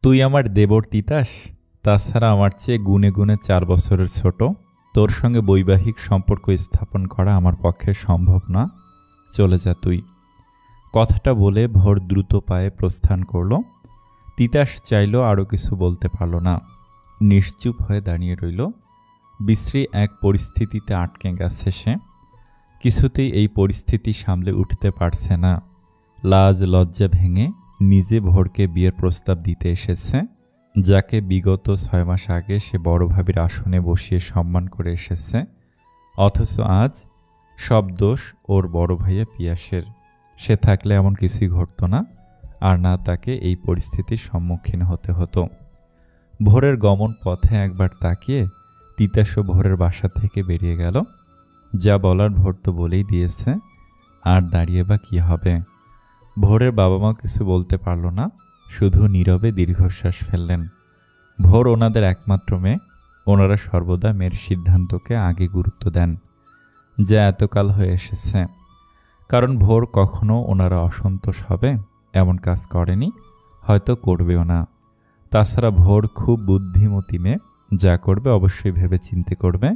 তুই আমার দেবর তিতাস, তাছাড়া আমার চেয়ে গুণে গুণে 4 বছরের ছোট। তোর সঙ্গে বৈবাহিক সম্পর্ক স্থাপন করা আমার পক্ষে সম্ভব না। চলে যা তুই। কথাটা বলে ভোর দ্রুত পায়ে প্রস্থান করল। তিতাস চাইল, আরও কিছু বলতে পারল না। নিশ্চুপ হয়ে দাঁড়িয়ে রইল। বিশ্রী এক পরিস্থিতিতে আটকে গেছে সে। কিছুতেই এই পরিস্থিতি সামলে উঠতে পারছে না। লাজ লজ্জা ভেঙে নিজে ভোরকে বিয়ের প্রস্তাব দিতে এসেছে, যাকে বিগত 6 মাস আগে সে বড় ভাবির আসনে বসিয়ে সম্মান করে এসেছে। অথচ আজ সব দোষ ওর বড় ভাইয়া পিয়াসের। সে থাকলে এমন কিছুই ঘটত না, আর না তাকে এই পরিস্থিতির সম্মুখীন হতে হতো। ভোরের গমন পথে একবার তাকিয়ে তিতাসও ভোরের বাসা থেকে বেরিয়ে গেল। যা বলার ভোর তো বলেই দিয়েছে, আর দাঁড়িয়ে বা কী হবে। ভোরের বাবা মা কিছু বলতে পারল না, শুধু নীরবে দীর্ঘশ্বাস ফেললেন। ভোর ওনাদের একমাত্র মেয়ে। ওনারা সর্বদা মেয়ের সিদ্ধান্তকে আগে গুরুত্ব দেন, যা এতকাল হয়ে এসেছে। কারণ ভোর কখনো ওনারা অসন্তোষ হবে এমন কাজ করেনি, হয়তো করবেও না। তাছাড়া ভোর খুব বুদ্ধিমতী মেয়ে, যা করবে অবশ্যই ভেবে চিন্তে করবে।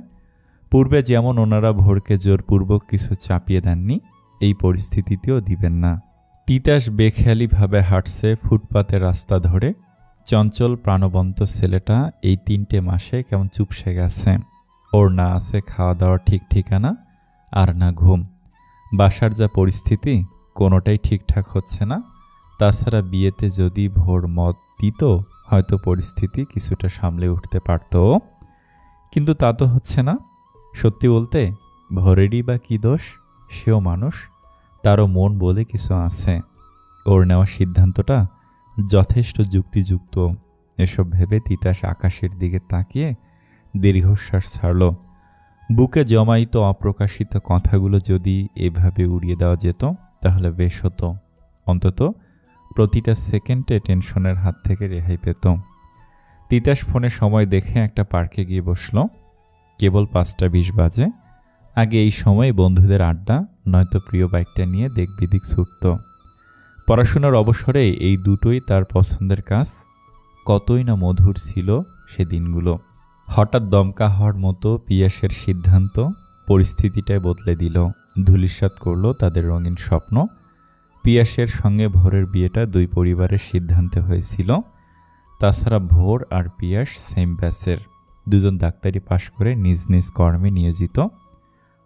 পূর্বে যেমন ওনারা ভোরকে জোরপূর্বক কিছু চাপিয়ে দেননি, এই পরিস্থিতিতেও দিবেন না। তিতাস বেখেয়ালিভাবে হাঁটছে ফুটপাতের রাস্তা ধরে। চঞ্চল প্রাণবন্ত ছেলেটা এই 3টে মাসে কেমন চুপসে গেছে। ওর না আছে খাওয়া দাওয়ার ঠিক ঠিকানা, আর না ঘুম। বাসার যা পরিস্থিতি, কোনোটাই ঠিকঠাক হচ্ছে না। তাছাড়া বিয়েতে যদি ভোর মত দিত, হয়তো পরিস্থিতি কিছুটা সামলে উঠতে পারত, কিন্তু তা তো হচ্ছে না। সত্যি বলতে ভোরেরই বা কী দোষ? সেও মানুষ, তারও মন বলে কিছু আছে। ওর নেওয়া সিদ্ধান্তটা যথেষ্ট যুক্তিযুক্ত। এসব ভেবে তিতাস আকাশের দিকে তাকিয়ে দীর্ঘশ্বাস ছাড়ল। বুকে জমায়িত অপ্রকাশিত কথাগুলো যদি এভাবে উড়িয়ে দেওয়া যেত, তাহলে বেশ হতো। অন্তত প্রতিটা সেকেন্ডে টেনশনের হাত থেকে রেহাই পেত। তিতাস ফোনে সময় দেখে একটা পার্কে গিয়ে বসল। কেবল 5:20 বাজে। আগে এই সময় বন্ধুদের আড্ডা, নয়তো প্রিয় বাইকটা নিয়ে দিক ছুটত। পড়াশোনার অবসরে এই দুটোই তার পছন্দের কাজ। কতই না মধুর ছিল সে দিনগুলো। হঠাৎ দমকা হওয়ার মতো পিয়াসের সিদ্ধান্ত পরিস্থিতিটাই বদলে দিল, ধূলিসাৎ করল তাদের রঙিন স্বপ্ন। পিয়াসের সঙ্গে ভোরের বিয়েটা 2 পরিবারের সিদ্ধান্তে হয়েছিল। তাছাড়া ভোর আর পিয়াস সেম ব্যাচের, দুজন ডাক্তারি পাশ করে নিজ নিজ কর্মে নিয়োজিত।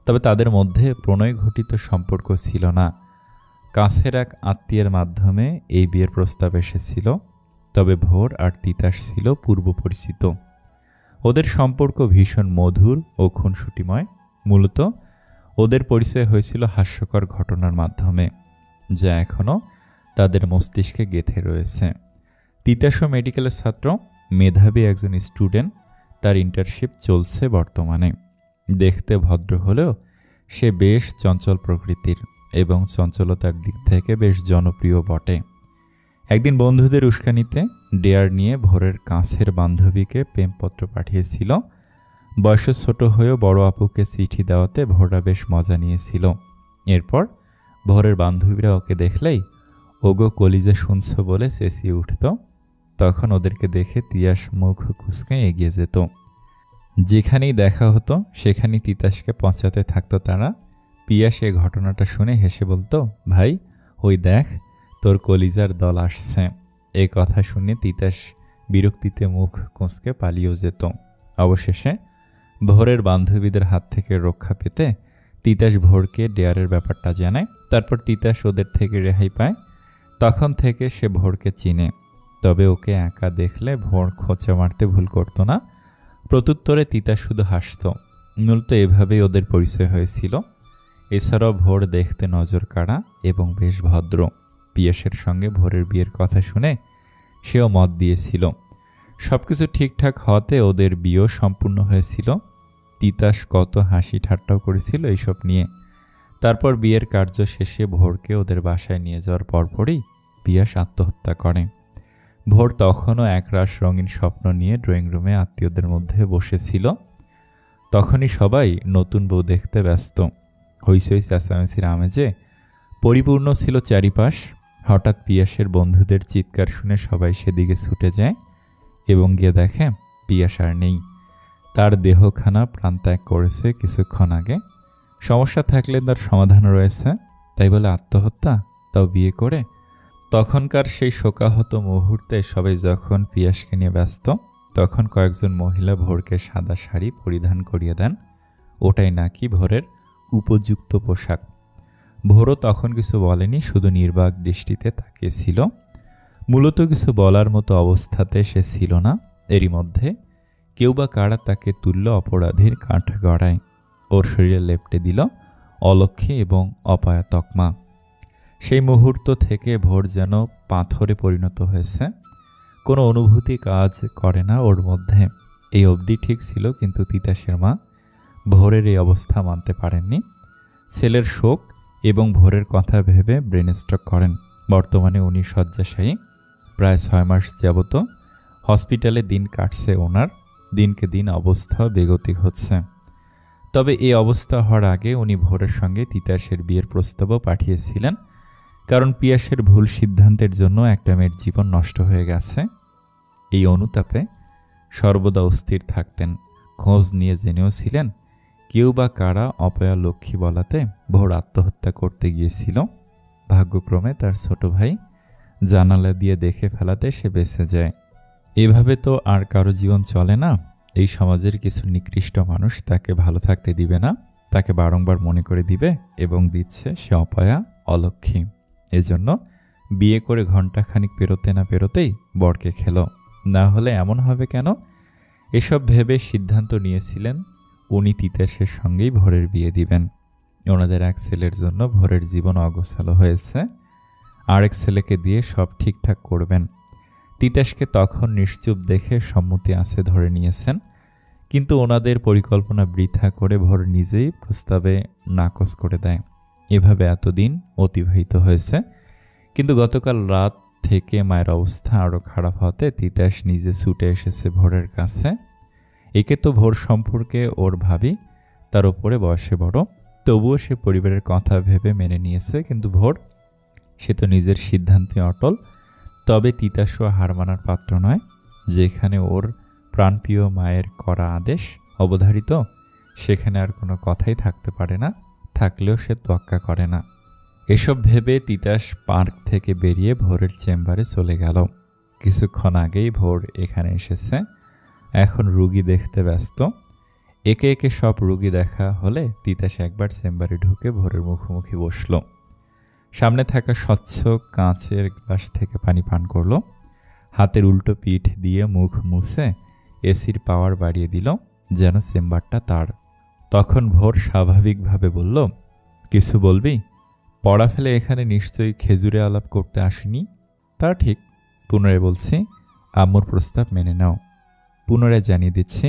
তবে তাদের মধ্যে প্রণয় ঘটিত সম্পর্ক ছিল না। কাছের এক আত্মীয়ের মাধ্যমে এই বিয়ের প্রস্তাব এসেছিল। তবে ভোর আর তিতাস ছিল পূর্ব পরিচিত। ওদের সম্পর্ক ভীষণ মধুর ও খুনসুটিময়। মূলত ওদের পরিচয় হয়েছিল হাস্যকর ঘটনার মাধ্যমে, যা এখনও তাদের মস্তিষ্কে গেঁথে রয়েছে। তিতাসও মেডিকেলের ছাত্র, মেধাবী একজন স্টুডেন্ট। তার ইন্টার্নশিপ চলছে বর্তমানে। দেখতে ভদ্র হলেও সে বেশ চঞ্চল প্রকৃতির এবং চঞ্চলতার দিক থেকে বেশ জনপ্রিয় বটে। একদিন বন্ধুদের উস্কানিতে ডেয়ার নিয়ে ভোরের কাছের বান্ধবীকে প্রেমপত্র পাঠিয়েছিল। বয়সে ছোট হয়েও বড় আপুকে চিঠি দেওয়াতে ভোররা বেশ মজা নিয়েছিল। এরপর ভোরের বান্ধবীরা ওকে দেখলেই ওগো কলিজা শুনছ বলে চেঁচিয়ে উঠত। তখন ওদেরকে দেখে তিয়াস মুখ কুঁচকে এগিয়ে যেত। যেখানেই দেখা হতো সেখানেই তিতাসকে পৌঁছাতে থাকতো তারা। পিয়াস এ ঘটনাটা শুনে হেসে বলতো, ভাই ওই দেখ তোর কলিজার দল আসছে। এই কথা শুনে তিতাস বিরক্তিতে মুখ কুঁচকে পালিয়েও যেত। অবশেষে ভোরের বান্ধবীদের হাত থেকে রক্ষা পেতে তিতাস ভোরকে ডেয়ারের ব্যাপারটা জানায়। তারপর তিতাস ওদের থেকে রেহাই পায়। তখন থেকে সে ভোরকে চিনে। তবে ওকে একা দেখলে ভোর খোঁচা মারতে ভুল করত না। প্রত্যুত্তরে তিতাস শুধু হাসত। মূলত এভাবেই ওদের পরিচয় হয়েছিল। এছাড়াও ভোর দেখতে নজর কাড়া এবং বেশ ভদ্র। পিয়াসের সঙ্গে ভোরের বিয়ের কথা শুনে সেও মত দিয়েছিল। সবকিছু ঠিকঠাক হওয়াতে ওদের বিয়েও সম্পূর্ণ হয়েছিল। তিতাস কত হাসি ঠাট্টাও করেছিল এইসব নিয়ে। তারপর বিয়ের কার্য শেষে ভোরকে ওদের বাসায় নিয়ে যাওয়ার পরপরই পিয়াস আত্মহত্যা করে। ভোর তখনও একরাশ রঙিন স্বপ্ন নিয়ে ড্রয়িং রুমে আত্মীয়দের মধ্যে বসেছিল। তখনই সবাই নতুন বউ দেখতে ব্যস্ত। হইচই চেঁচামেচির আমেজে পরিপূর্ণ ছিল চারিপাশ। হঠাৎ পিয়াসের বন্ধুদের চিৎকার শুনে সবাই সেদিকে ছুটে যায় এবং গিয়ে দেখে পিয়াস আর নেই। তার দেহখানা প্রাণত্যাগ করেছে কিছুক্ষণ আগে। সমস্যা থাকলে তার সমাধান রয়েছে, তাই বলে আত্মহত্যা, তাও বিয়ে করে। তখনকার সেই শোকাহত মুহূর্তে সবাই যখন পিয়াসকে নিয়ে ব্যস্ত, তখন কয়েকজন মহিলা ভোরকে সাদা শাড়ি পরিধান করিয়ে দেন। ওটাই নাকি ভোরের উপযুক্ত পোশাক। ভোরও তখন কিছু বলেনি, শুধু নির্বাক দৃষ্টিতে তাকিয়েছিল। মূলত কিছু বলার মতো অবস্থাতে সে ছিল না। এরই মধ্যে কেউ বা কারা তাকে তুলল অপরাধীর কাঠগড়ায়। ওর শরীরে লেপটে দিল অলক্ষ্মী এবং অপায়া তকমা। সেই মুহূর্ত থেকে ভোর যেন পাথরে পরিণত হয়েছে। কোনো অনুভূতি কাজ করে না ওর মধ্যে। এই অবধি ঠিক ছিল, কিন্তু তিতাসের মা ভোরের এই অবস্থা মানতে পারেননি। ছেলের শোক এবং ভোরের কথা ভেবে ব্রেনস্ট্রোক করেন। বর্তমানে উনি শয্যাশায়ী। প্রায় 6 মাস যাবত হসপিটালে দিন কাটছে ওনার। দিনকে দিন অবস্থা বেগতিক হচ্ছে। তবে এই অবস্থা হওয়ার আগে উনি ভোরের সঙ্গে তিতাসের বিয়ের প্রস্তাবও পাঠিয়েছিলেন, কারণ পিয়াসের ভুল সিদ্ধান্তের জন্য একটা মেয়ের জীবন নষ্ট হয়ে গেছে। এই অনুতাপে সর্বদা অস্থির থাকতেন। খোঁজ নিয়ে জেনেও ছিলেন কেউ বা কারা অপয়া লক্ষ্মী বলাতে ভোর আত্মহত্যা করতে গিয়েছিল। ভাগ্যক্রমে তার ছোট ভাই জানালা দিয়ে দেখে ফেলাতে সে বেঁচে যায়। এভাবে তো আর কারো জীবন চলে না। এই সমাজের কিছু নিকৃষ্ট মানুষ তাকে ভালো থাকতে দিবে না, তাকে বারংবার মনে করে দিবে এবং দিচ্ছে সে অপয়া অলক্ষ্মী। এজন্য বিয়ে করে ঘণ্টাখানিক পেরোতে না পেরোতেই বরকে খেলো। না হলে এমন হবে কেন? এসব ভেবে সিদ্ধান্ত নিয়েছিলেন উনি তিতাসের সঙ্গেই ভোরের বিয়ে দিবেন। ওনাদের এক ছেলের জন্য ভোরের জীবন অগোছালো হয়েছে, আরেক ছেলেকে দিয়ে সব ঠিকঠাক করবেন। তিতাসকে তখন নিশ্চুপ দেখে সম্মতি আছে ধরে নিয়েছেন, কিন্তু ওনাদের পরিকল্পনা বৃথা করে ভোর নিজেই প্রস্তাবে নাকচ করে দেয়। এভাবে এতদিন অতিবাহিত হয়েছে, কিন্তু গতকাল রাত থেকে মায়ের অবস্থা আরও খারাপ হতে তিতাস নিজে ছুটে এসেছে ভোরের কাছে। একে তো ভোর সম্পর্কে ওর ভাবি, তার উপরে বয়সে বড়, তবুও সে পরিবারের কথা ভেবে মেনে নিয়েছে। কিন্তু ভোর, সে তো নিজের সিদ্ধান্তে অটল। তবে তিতাসও হার মানার পাত্র নয়। যেখানে ওর প্রাণপ্রিয় মায়ের করা আদেশ অবধারিত, সেখানে আর কোনো কথাই থাকতে পারে না। থাকলেও সে তোয়াক্কা করে না। এসব ভেবে তিতাস পার্ক থেকে বেরিয়ে ভোরের চেম্বারে চলে গেল। কিছুক্ষণ আগেই ভোর এখানে এসেছে, এখন রুগী দেখতে ব্যস্ত। একে একে সব রুগী দেখা হলে তিতাস একবার চেম্বারে ঢুকে ভোরের মুখোমুখি বসল। সামনে থাকা স্বচ্ছ কাঁচের গ্লাস থেকে পানি পান করল। হাতের উল্টো পিঠ দিয়ে মুখ মুছে এসির পাওয়ার বাড়িয়ে দিল, যেন চেম্বারটা তার। তখন ভোর স্বাভাবিকভাবে বলল, কিছু বলবি? পড়া ফেলে এখানে নিশ্চয়ই খেজুরে আলাপ করতে আসিনি। তা ঠিক। পুনরায় বলছি, আম্মুর প্রস্তাব মেনে নাও। পুনরায় জানিয়ে দিচ্ছি,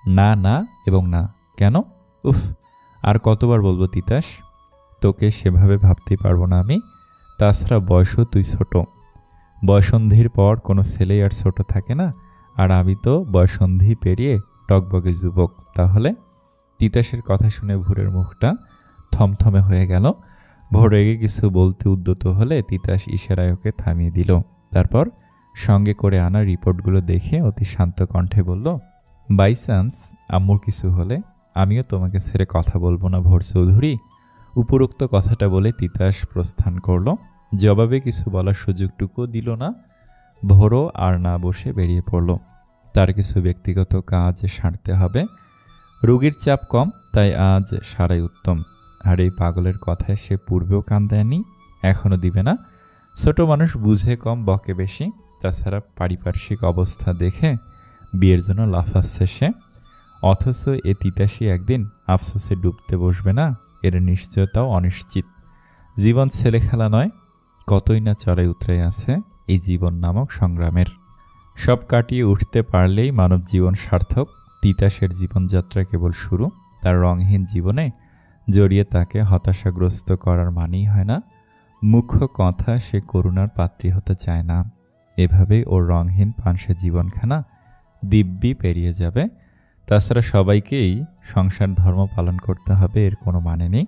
না না এবং না। কেন? উফ, আর কতবার বলবো তিতাস? তোকে সেভাবে ভাবতেই পারবো না আমি। তাছাড়া বয়সও তুই ছোট। বয়সন্ধির পর কোনো ছেলেই আর ছোট থাকে না, আর আমি তো বয়সন্ধি পেরিয়ে টকবগে যুবক। তাহলে? তিতাসের কথা শুনে ভোরের মুখটা থমথমে হয়ে গেল। ভোর রেগে কিছু বলতে উদ্যত হলে তিতাস ইশারায় ওকে থামিয়ে দিল। তারপর সঙ্গে করে আনা রিপোর্টগুলো দেখে অতি শান্ত কণ্ঠে বলল, বাই চান্স আম্মুর কিছু হলে আমিও তোমাকে ছেড়ে কথা বলবো না ভোর চৌধুরী। উপরোক্ত কথাটা বলে তিতাস প্রস্থান করল। জবাবে কিছু বলার সুযোগটুকুও দিল না। ভোরও আর না বসে বেরিয়ে পড়ল। তার কিছু ব্যক্তিগত কাজ সারতে হবে। রোগীর চাপ কম, তাই আজ সারাই উত্তম। আর এই পাগলের কথায় সে পূর্বেও কান দেয়নি, এখনও দিবে না। ছোট মানুষ বুঝে কম, বকে বেশি। তাছাড়া পারিপার্শ্বিক অবস্থা দেখে বিয়ের জন্য লাফাচ্ছে সে। অথচ এ তিতাসী একদিন আফসোসে ডুবতে বসবে না, এর নিশ্চয়তাও অনিশ্চিত। জীবন ছেলে খেলা নয়, কতই না চড়াই উতরে আছে এই জীবন নামক সংগ্রামের। সব কাটিয়ে উঠতে পারলেই মানব জীবন সার্থক। তিতাসের জীবনযাত্রা কেবল শুরু। তার রঙহীন জীবনে জড়িয়ে তাকে হতাশাগ্রস্ত করার মানেই হয় না মুখ্য কথা সে করুণার পাত্রী হতে চায় না। এভাবেই ওর রঙহীন পানসে জীবনখানা দিব্যি পেরিয়ে যাবে। তাছাড়া সবাইকেই সংসার ধর্ম পালন করতে হবে, এর কোনো মানে নেই।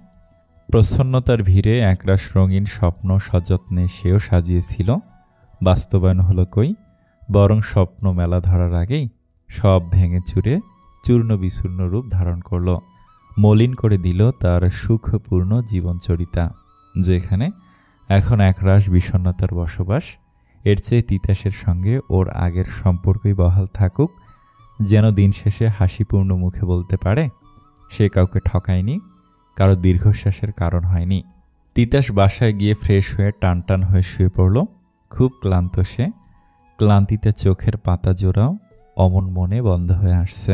প্রচ্ছন্নতার ভিড়ে একরাশ রঙিন স্বপ্ন সযত্নে সেও সাজিয়েছিল। বাস্তবায়ন হলো কই, বরং স্বপ্ন মেলা ধরার আগেই সব ভেঙে চুরে চূর্ণ বিচূর্ণ রূপ ধারণ করল, মলিন করে দিল তার সুখপূর্ণ জীবনচরিতা, যেখানে এখন একরাশ বিষণ্ণতার বসবাস। এর চেয়ে তিতাসের সঙ্গে ওর আগের সম্পর্কই বহাল থাকুক, যেন দিন শেষে হাসিপূর্ণ মুখে বলতে পারে সে কাউকে ঠকায়নি, কারো দীর্ঘশ্বাসের কারণ হয়নি। তিতাস বাসায় গিয়ে ফ্রেশ হয়ে টানটান হয়ে শুয়ে পড়ল। খুব ক্লান্ত সে, ক্লান্তিতে চোখের পাতা জোড়াও অমন মনে বন্ধ হয়ে আসছে।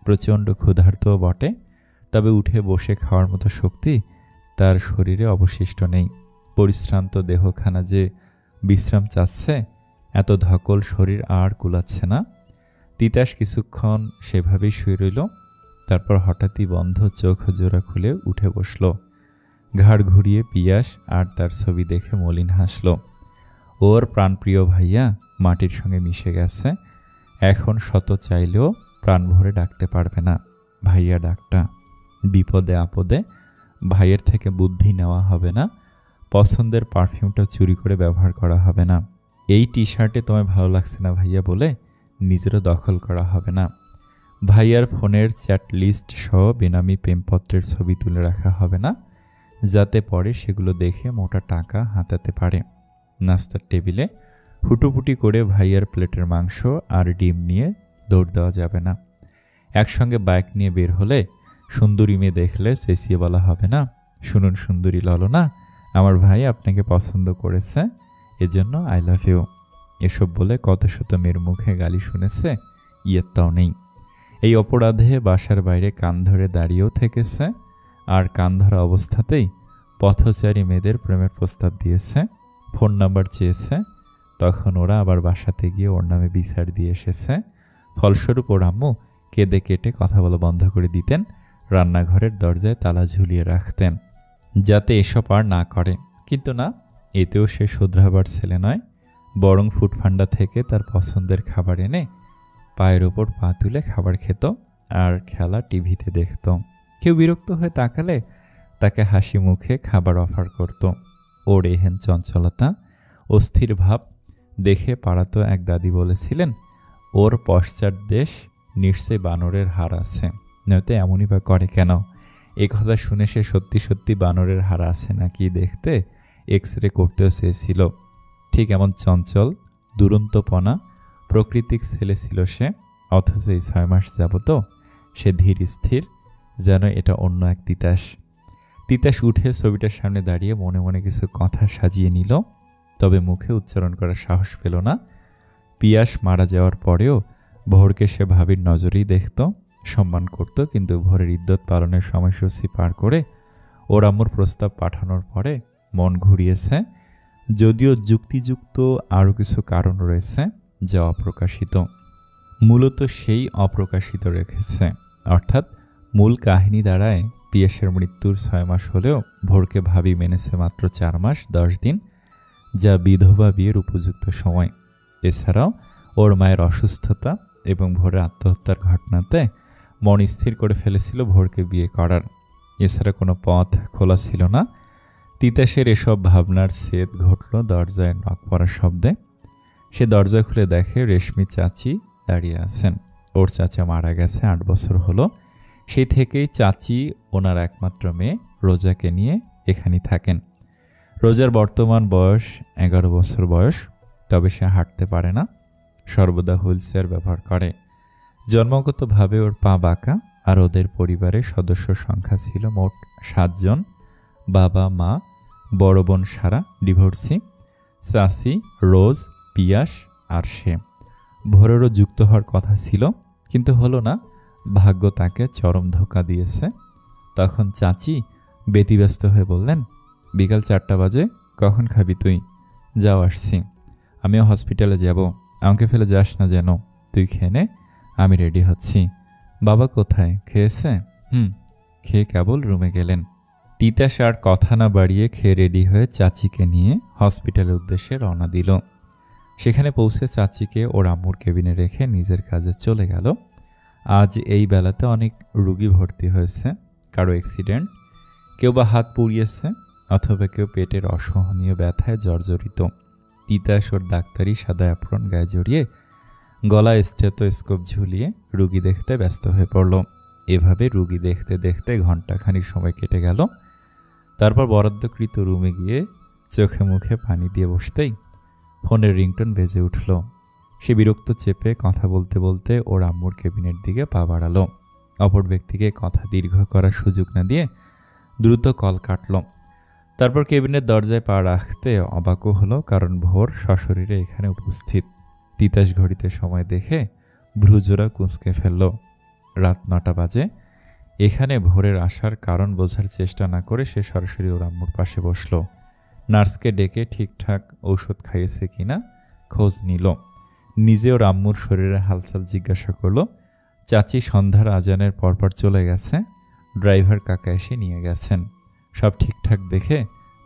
প্রচণ্ড ক্ষুধার্তও বটে, তবে উঠে বসে খাওয়ার মতো শক্তি তার শরীরে অবশিষ্ট নেই। পরিশ্রান্ত দেহখানা যে বিশ্রাম চাচ্ছে, এত ধকল শরীর আর কুলাচ্ছে না। তিতাস কিছুক্ষণ সেভাবেই শুয়ে রইল, তারপর হঠাৎই বন্ধ চোখ জোড়া খুলে উঠে বসল। ঘাড় ঘুরিয়ে পিয়াস আর তার ছবি দেখে মলিন হাসল। ওর প্রাণপ্রিয় ভাইয়া মাটির সঙ্গে মিশে গেছে, এখন শত চাইলেও প্রাণ ভরে ডাকতে পারবে না ভাইয়া ডাকটা। বিপদে আপদে ভাইয়ের থেকে বুদ্ধি নেওয়া হবে না, পছন্দের পারফিউমটা চুরি করে ব্যবহার করা হবে না, এই টি শার্টে তোমায় ভালো লাগছে না ভাইয়া বলে নিজেরও দখল করা হবে না, ভাইয়ার ফোনের চ্যাট লিস্ট সহ বেনামি প্রেমপত্রের ছবি তুলে রাখা হবে না, যাতে পরে সেগুলো দেখে মোটা টাকা হাতাতে পারে। নাস্তার টেবিলে হুটোপুটি করে ভাইয়ার প্লেটের মাংস আর ডিম নিয়ে দৌড় দেওয়া যাবে না। একসঙ্গে বাইক নিয়ে বের হলে সুন্দরী মেয়ে দেখলে চেঁচিয়ে বলা হবে না, শুনুন সুন্দরী ললনা, আমার ভাই আপনাকে পছন্দ করেছে, এজন্য আই লাভ ইউ। এসব বলে কত শত মেয়ের মুখে গালি শুনেছে, ইয়েরটাও নেই। এই অপরাধে বাসার বাইরে কান ধরে দাঁড়িয়েও থেকেছে, আর কান ধরা অবস্থাতেই পথচারী মেয়েদের প্রেমের প্রস্তাব দিয়েছে, ফোন নাম্বার চেয়েছে। তখন ওরা আবার বাসাতে গিয়ে ওর নামে বিচার দিয়ে এসেছে। ফলস্বরূপ ওর আম্মু কেঁদে কেটে কথা বলা বন্ধ করে দিতেন, রান্নাঘরের দরজায় তালা ঝুলিয়ে রাখতেন, যাতে এসব আর না করে। কিন্তু না, এতেও সে শুধরাবার ছেলে নয়, বরং ফুডফান্ডা থেকে তার পছন্দের খাবার এনে পায়ের ওপর পা তুলে খাবার খেত আর খেলা টিভিতে দেখত। কেউ বিরক্ত হয়ে তাকালে তাকে হাসি মুখে খাবার অফার করত। ওর এহেন চঞ্চলতা, অস্থির ভাব দেখে পাড়াতো এক দাদি বলেছিলেন, ওর পশ্চাৎ দেশ নিশ্চয়ই বানরের হার আছে, নয়তো এমনই বা করে কেন। এ কথা শুনে সে সত্যি সত্যি বানরের হার আছে নাকি দেখতে এক্স রে করতেও চেয়েছিল। ঠিক এমন চঞ্চল দুরন্তপনা প্রকৃতিক ছেলে ছিল সে, অথচ এই 6 মাস যাবত সে ধীর স্থির, যেন এটা অন্য এক তিতাস। তিতাস উঠে ছবিটার সামনে দাঁড়িয়ে মনে মনে কিছু কথা সাজিয়ে নিল, তবে মুখে উচ্চারণ করার সাহস পেল না। পিয়াস মারা যাওয়ার পরেও ভোরকে সে ভাবির নজরেই দেখত, সম্মান করত, কিন্তু ভোরের ইদ্যত পালনের সময়সূচি পার করে ওর আম্মুর প্রস্তাব পাঠানোর পরে মন ঘুরিয়েছে, যদিও যুক্তিযুক্ত আরও কিছু কারণ রয়েছে যা অপ্রকাশিত। মূলত সেই অপ্রকাশিত রেখেছে, অর্থাৎ মূল কাহিনী দ্বারায় পিয়াসের মৃত্যুর 6 মাস হলেও ভোরকে ভাবি মেনেছে মাত্র 4 মাস 10 দিন, যা বিধবা বিয়ের উপযুক্ত সময়। এছাড়াও ওর মায়ের অসুস্থতা এবং ভোরের আত্মহত্যার ঘটনাতে মন স্থির করে ফেলেছিল ভোরকে বিয়ে করার। এছাড়া কোনো পথ খোলা ছিল না। তিতাসের এসব ভাবনার ছেদ ঘটল দরজায় নক পড়ার শব্দে। সে দরজা খুলে দেখে রেশমি চাচি দাঁড়িয়ে আছেন। ওর চাচা মারা গেছে 8 বছর হলো। সেই থেকেই চাচি ওনার একমাত্র মেয়ে রোজাকে নিয়ে এখানেই থাকেন। রোজার বর্তমান বয়স 11 বছর বয়স, তবে সে হাঁটতে পারে না, সর্বদা হুইলচেয়ার ব্যবহার করে। জন্মগতভাবে ওর পা বাঁকা, আর ওদের পরিবারের সদস্য সংখ্যা ছিল মোট 7 জন। বাবা, মা, বড় বোন সারা ডিভোর্সি, চাচি, রোজ, পিয়াস আর সে। ভোরেরও যুক্ত হওয়ার কথা ছিল, কিন্তু হলো না। ভাগ্য তাকে চরম ধোঁকা দিয়েছে। তখন চাচি ব্যতিব্যস্ত হয়ে বললেন, বিকাল 4টা বাজে, কখন খাবি তুই? যাও, আসছি। আমিও হসপিটালে যাব, আমাকে ফেলে যাস না যেন। তুই খেয়ে নে, আমি রেডি হচ্ছি। বাবা কোথায়? খেয়েছে? খেয়ে কেবল রুমে গেলেন। তিতাস আর কথা না বাড়িয়ে খেয়ে রেডি হয়ে চাচিকে নিয়ে হসপিটালের উদ্দেশ্যে রওনা দিল। সেখানে পৌঁছে চাচিকে ওর আম্মুর কেবিনে রেখে নিজের কাজে চলে গেল। আজ এই বেলাতে অনেক রুগী ভর্তি হয়েছে, কারো অ্যাক্সিডেন্ট, কেউ বা হাত পুড়িয়েছে, অথবা কেউ পেটের অসহনীয় ব্যথায় জর্জরিত। তিতাস ওর ডাক্তারি সাদা অ্যাপ্রন গায়ে জড়িয়ে গলায় স্টেথোস্কোপ ঝুলিয়ে রুগী দেখতে ব্যস্ত হয়ে পড়ল। এভাবে রুগী দেখতে দেখতে ঘণ্টাখানিক সময় কেটে গেল। তারপর বরাদ্দকৃত রুমে গিয়ে চোখে মুখে পানি দিয়ে বসতেই ফোনের রিংটোন বেজে উঠল। সে বিরক্ত চেপে কথা বলতে বলতে ওর আম্মুর কেবিনের দিকে পা বাড়ালো। অপর ব্যক্তিকে কথা দীর্ঘ করার সুযোগ না দিয়ে দ্রুত কল কাটল। তারপর কেবিনের দরজায় পা রাখতে অবাকও হলো, কারণ ভোর সশরীরে এখানে উপস্থিত। তিতাস ঘড়িতে সময় দেখে ভ্রুজোড়া কুঁচকে ফেলল। রাত 9টা বাজে। এখানে ভোরের আসার কারণ বোঝার চেষ্টা না করে সে সরাসরি ওর আম্মুর পাশে বসল। নার্সকে ডেকে ঠিকঠাক ঔষধ খাইয়েছে কিনা খোঁজ নিল। নিজে ওর আম্মুর শরীরে হালচাল জিজ্ঞাসা করল। চাচি সন্ধ্যার আজানের পরপর চলে গেছে, ড্রাইভার কাকা এসে নিয়ে গেছেন। সব ঠিকঠাক দেখে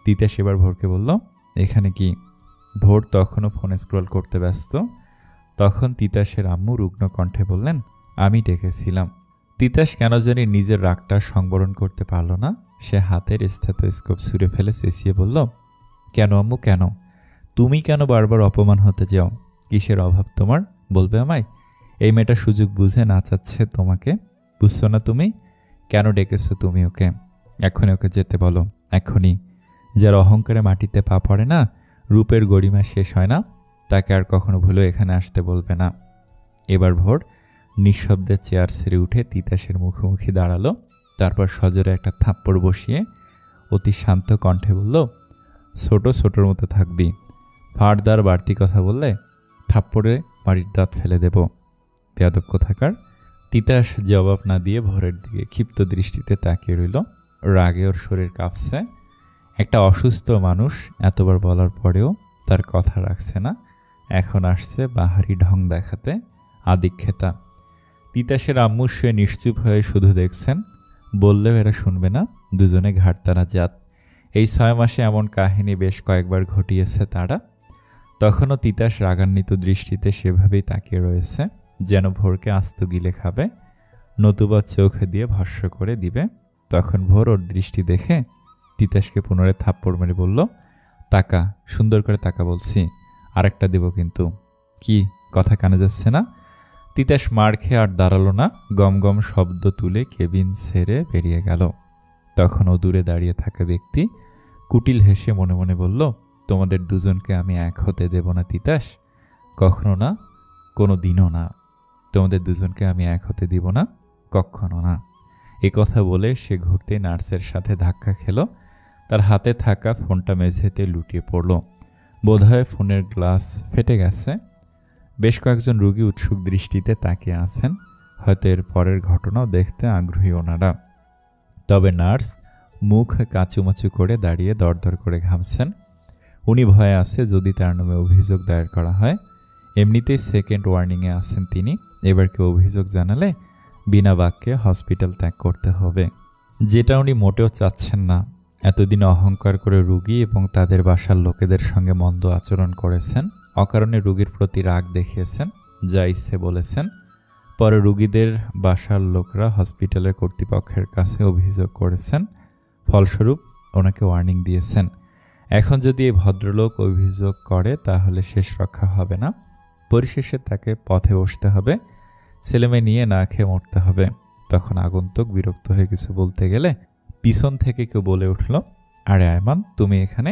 তিতাস এবার ভোরকে বলল, এখানে কি? ভোর তখনও ফোনে স্ক্রল করতে ব্যস্ত। তখন তিতাসের আম্মু রুগ্ন কণ্ঠে বললেন, আমি ডেকেছিলাম। তিতাস কেন জানি নিজের রাগটা সংবরণ করতে পারল না। সে হাতের স্টেথোস্কোপ ছুঁড়ে ফেলে চেঁচিয়ে বলল, কেন আম্মু, কেন? তুমি কেন বারবার অপমান হতে যাও? কিসের অভাব তোমার, বলবে আমায়? এই মেয়েটা সুযোগ বুঝে নাচাচ্ছে তোমাকে, বুঝছো না তুমি? কেন ডেকেছো তুমি ওকে? এখনই ওকে যেতে বলো, এখনই। যার অহংকারে মাটিতে পা পড়ে না, রূপের গরিমা শেষ হয় না, তাকে আর কখনো ভুলেও এখানে আসতে বলবে না। এবার ভোর নিঃশব্দে চেয়ার ছেড়ে উঠে তিতাসের মুখোমুখি দাঁড়ালো। তারপর সজোরে একটা থাপ্পড় বসিয়ে অতি শান্ত কণ্ঠে বলল, ছোটোর মতো থাকবি, ফাড়দার বাড়তি কথা বললে থাপ্পড়ে বাড়ির দাঁত ফেলে দেব, বেয়াদব কোথাকার। তিতাস জবাব না দিয়ে ভোরের দিকে ক্ষিপ্ত দৃষ্টিতে তাকিয়ে রইল। রাগে ওর শরীর কাঁপছে। একটা অসুস্থ মানুষ এতবার বলার পরেও তার কথা রাখছে না। এখন আসছে বাহারি ঢং দেখাতে, আদিক্ষেতা। তিতাসের আম্মু শুয়ে নিশ্চুপ হয়ে শুধু দেখছেন। বললেও এরা শুনবে না, দুজনে ঘাটতারা জাত। এই 6 মাসে এমন কাহিনী বেশ কয়েকবার ঘটিয়েছে তারা। তখনও তিতাস রাগান্বিত দৃষ্টিতে সেভাবেই তাকিয়ে রয়েছে, যেন ভোরকে আস্ত গিলে খাবে, নতুবা চোখ দিয়ে ভস্য করে দিবে। তখন ভোর ওর দৃষ্টি দেখে তিতাসকে পুনরায় থাপ্পড় মেরে বলল, তাকা, সুন্দর করে তাকা বলছি, আরেকটা দেব কিন্তু। কি কথা কানে যাচ্ছে না? তিতাস মার খেয়ে আর দাঁড়ালো না, গম গম শব্দ তুলে কেবিন ছেড়ে বেরিয়ে গেল। তখন ও দূরে দাঁড়িয়ে থাকা ব্যক্তি কুটিল হেসে মনে মনে বলল, তোমাদের দুজনকে আমি এক হতে দেব না তিতাস, কখনো না, কোনো দিনও না। তোমাদের দুজনকে আমি এক হতে দিব না, কখনো না। এ কথা বলে সে ঘুরতে নার্সের সাথে ধাক্কা খেল। তার হাতে থাকা ফোনটা মেঝেতে লুটিয়ে পড়ল। বোধহয় ফোনের গ্লাস ফেটে গেছে। বেশ কয়েকজন রোগী উৎসুক দৃষ্টিতে তাকিয়ে আছেন, হয়তো এর পরের ঘটনাও দেখতে আগ্রহী ওনারা। তবে নার্স মুখ কাঁচুমাচু করে দাঁড়িয়ে দরদর করে ঘামছেন। উনি ভয়ে আছে যদি তার নামে অভিযোগ দায়ের করা হয়। এমনিতেই সেকেন্ড ওয়ার্নিংয়ে আছেন তিনি। এবার কেউ অভিযোগ জানালে বিনা বাক্যে হসপিটাল ত্যাগ করতে হবে, যেটা উনি মোটেও চাচ্ছেন না। এতদিন অহংকার করে রোগী এবং তাদের বাসার লোকেদের সঙ্গে মন্দ আচরণ করেছেন, অকারণে রোগীর প্রতি রাগ দেখিয়েছেন, যা ইচ্ছে বলেছেন। পরে রোগীদের বাসার লোকরা হসপিটালের কর্তৃপক্ষের কাছে অভিযোগ করেছেন, ফলস্বরূপ ওনাকে ওয়ার্নিং দিয়েছেন। এখন যদি এই ভদ্রলোক অভিযোগ করে তাহলে শেষ রক্ষা হবে না। পরিশেষে তাকে পথে বসতে হবে, ছেলেমেয়ে নিয়ে না খেয়ে মরতে হবে। তখন আগন্তুক বিরক্ত হয়ে কিছু বলতে গেলে পিছন থেকে কেউ বলে উঠল, আরে আয়মান, তুমি এখানে?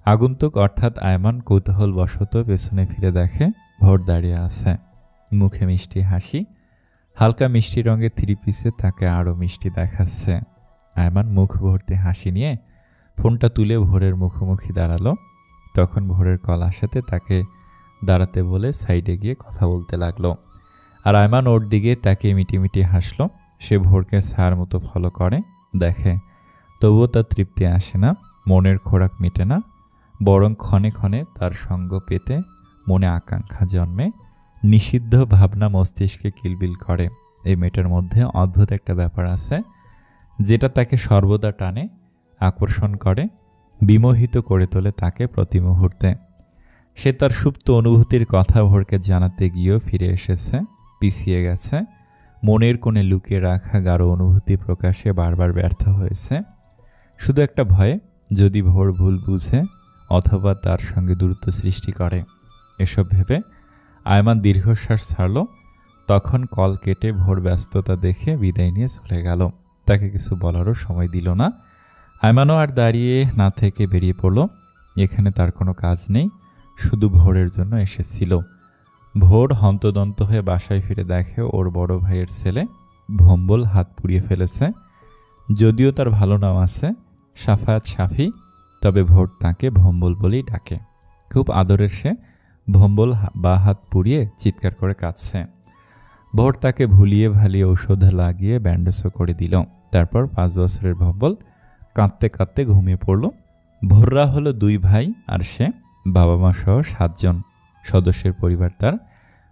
আগন্তুক অর্থাৎ আয়মান কৌতূহল বশত পেছনে ফিরে দেখে ভোর দাঁড়িয়ে আছে, মুখে মিষ্টি হাসি। হালকা মিষ্টি রঙের 3 পিসে তাকে আরও মিষ্টি দেখাচ্ছে। আয়মান মুখ ভর্তি হাসি নিয়ে ফোনটা তুলে ভোরের মুখোমুখি দাঁড়ালো। তখন ভোরের কল আসাতে তাকে দাঁড়াতে বলে সাইডে গিয়ে কথা বলতে লাগলো। আর আয়মান ওর দিকে তাকে মিটিমিটি হাসলো। সে ভোরকে ছায়ার মতো ফলো করে, দেখে, তবুও তার তৃপ্তি আসে না, মনের খোরাক মেটে না, বরং ক্ষণে ক্ষণে তার সঙ্গ পেতে মনে আকাঙ্ক্ষা জন্মে। নিষিদ্ধ ভাবনা মস্তিষ্কে কিলবিল করে। এই মেয়েটার মধ্যে অদ্ভুত একটা ব্যাপার আছে, যেটা তাকে সর্বদা টানে, আকর্ষণ করে, বিমোহিত করে তোলে তাকে প্রতি মুহূর্তে। সে তার সুপ্ত অনুভূতির কথা ভোরকে জানাতে গিয়েও ফিরে এসেছে, পিছিয়ে গেছে। মনের কোণে লুকিয়ে রাখা গাঢ় অনুভূতি প্রকাশে বারবার ব্যর্থ হয়েছে। শুধু একটা ভয়ে, যদি ভোর ভুল বুঝে অথবা তার সঙ্গে দূরত্ব সৃষ্টি করে। এসব ভেবে আয়মান দীর্ঘশ্বাস ছাড়ল। তখন কল কেটে ভোর ব্যস্ততা দেখে বিদায় নিয়ে চলে গেল। তাকে কিছু বলারও সময় দিল না। আয়মানও আর দাঁড়িয়ে না থেকে বেরিয়ে পড়ল। এখানে তার কোনো কাজ নেই, শুধু ভোরের জন্য এসেছিল। ভোর হন্তদন্ত হয়ে বাসায় ফিরে দেখে ওর বড় ভাইয়ের ছেলে ভম্বল হাত পুড়িয়ে ফেলেছে। যদিও তার ভালো নাম আছে সাফায়াত শাফি, তবে ভোর তাকে ভম্বল বলেই ডাকে। খুব আদরের সে ভম্বল বা হাত পুড়িয়ে চিৎকার করে কাঁদছে। ভোর তাকে ভুলিয়ে ভালিয়ে ঔষধ লাগিয়ে ব্যান্ডেজও করে দিল। তারপর 5 বছরের ভম্বল কাঁদতে কাঁদতে ঘুমিয়ে পড়ল। ভোররা হলো 2 ভাই আর সে, বাবা মা সহ 7 জন সদস্যের পরিবার তার।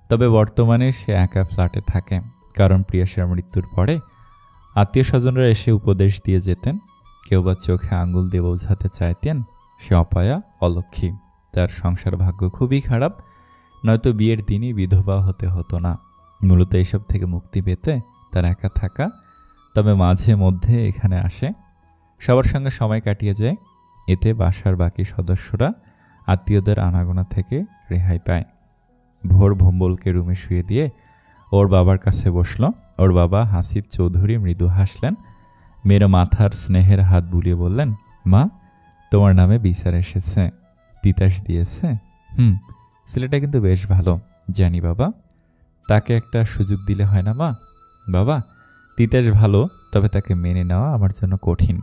তবে বর্তমানে সে একা ফ্ল্যাটে থাকে, কারণ প্রিয়াসের মৃত্যুর পরে আত্মীয় স্বজনরা এসে উপদেশ দিয়ে যেতেন, কেউ বা চোখে আঙুল দিয়ে বোঝাতে চাইতেন সে অপায়া, অলক্ষী, তার সংসার ভাগ্য খুবই খারাপ, নয়তো বিয়ের দিনই বিধবা হতে হতো না। মূলত এইসব থেকে মুক্তি পেতে তার একা থাকা, তবে মাঝে মধ্যে এখানে আসে, সবার সঙ্গে সময় কাটিয়ে যায়। এতে বাসার বাকি সদস্যরা আত্মীয়দের আনাগোনা থেকে রেহাই পায়। ভোর ভম্বলকে রুমে শুয়ে দিয়ে ওর বাবার কাছে বসল। ওর বাবা হাসিব চৌধুরী মৃদু হাসলেন, মেয়ের মাথার স্নেহের হাত বুলিয়ে বললেন, মা, তোমার নামে বিচার এসেছে। তিতাস দিয়েছে? ছেলেটা কিন্তু বেশ ভালো, জানি বাবা। তাকে একটা সুযোগ দিলে হয় না মা? বাবা, তিতাস ভালো, তবে তাকে মেনে নেওয়া আমার জন্য কঠিন।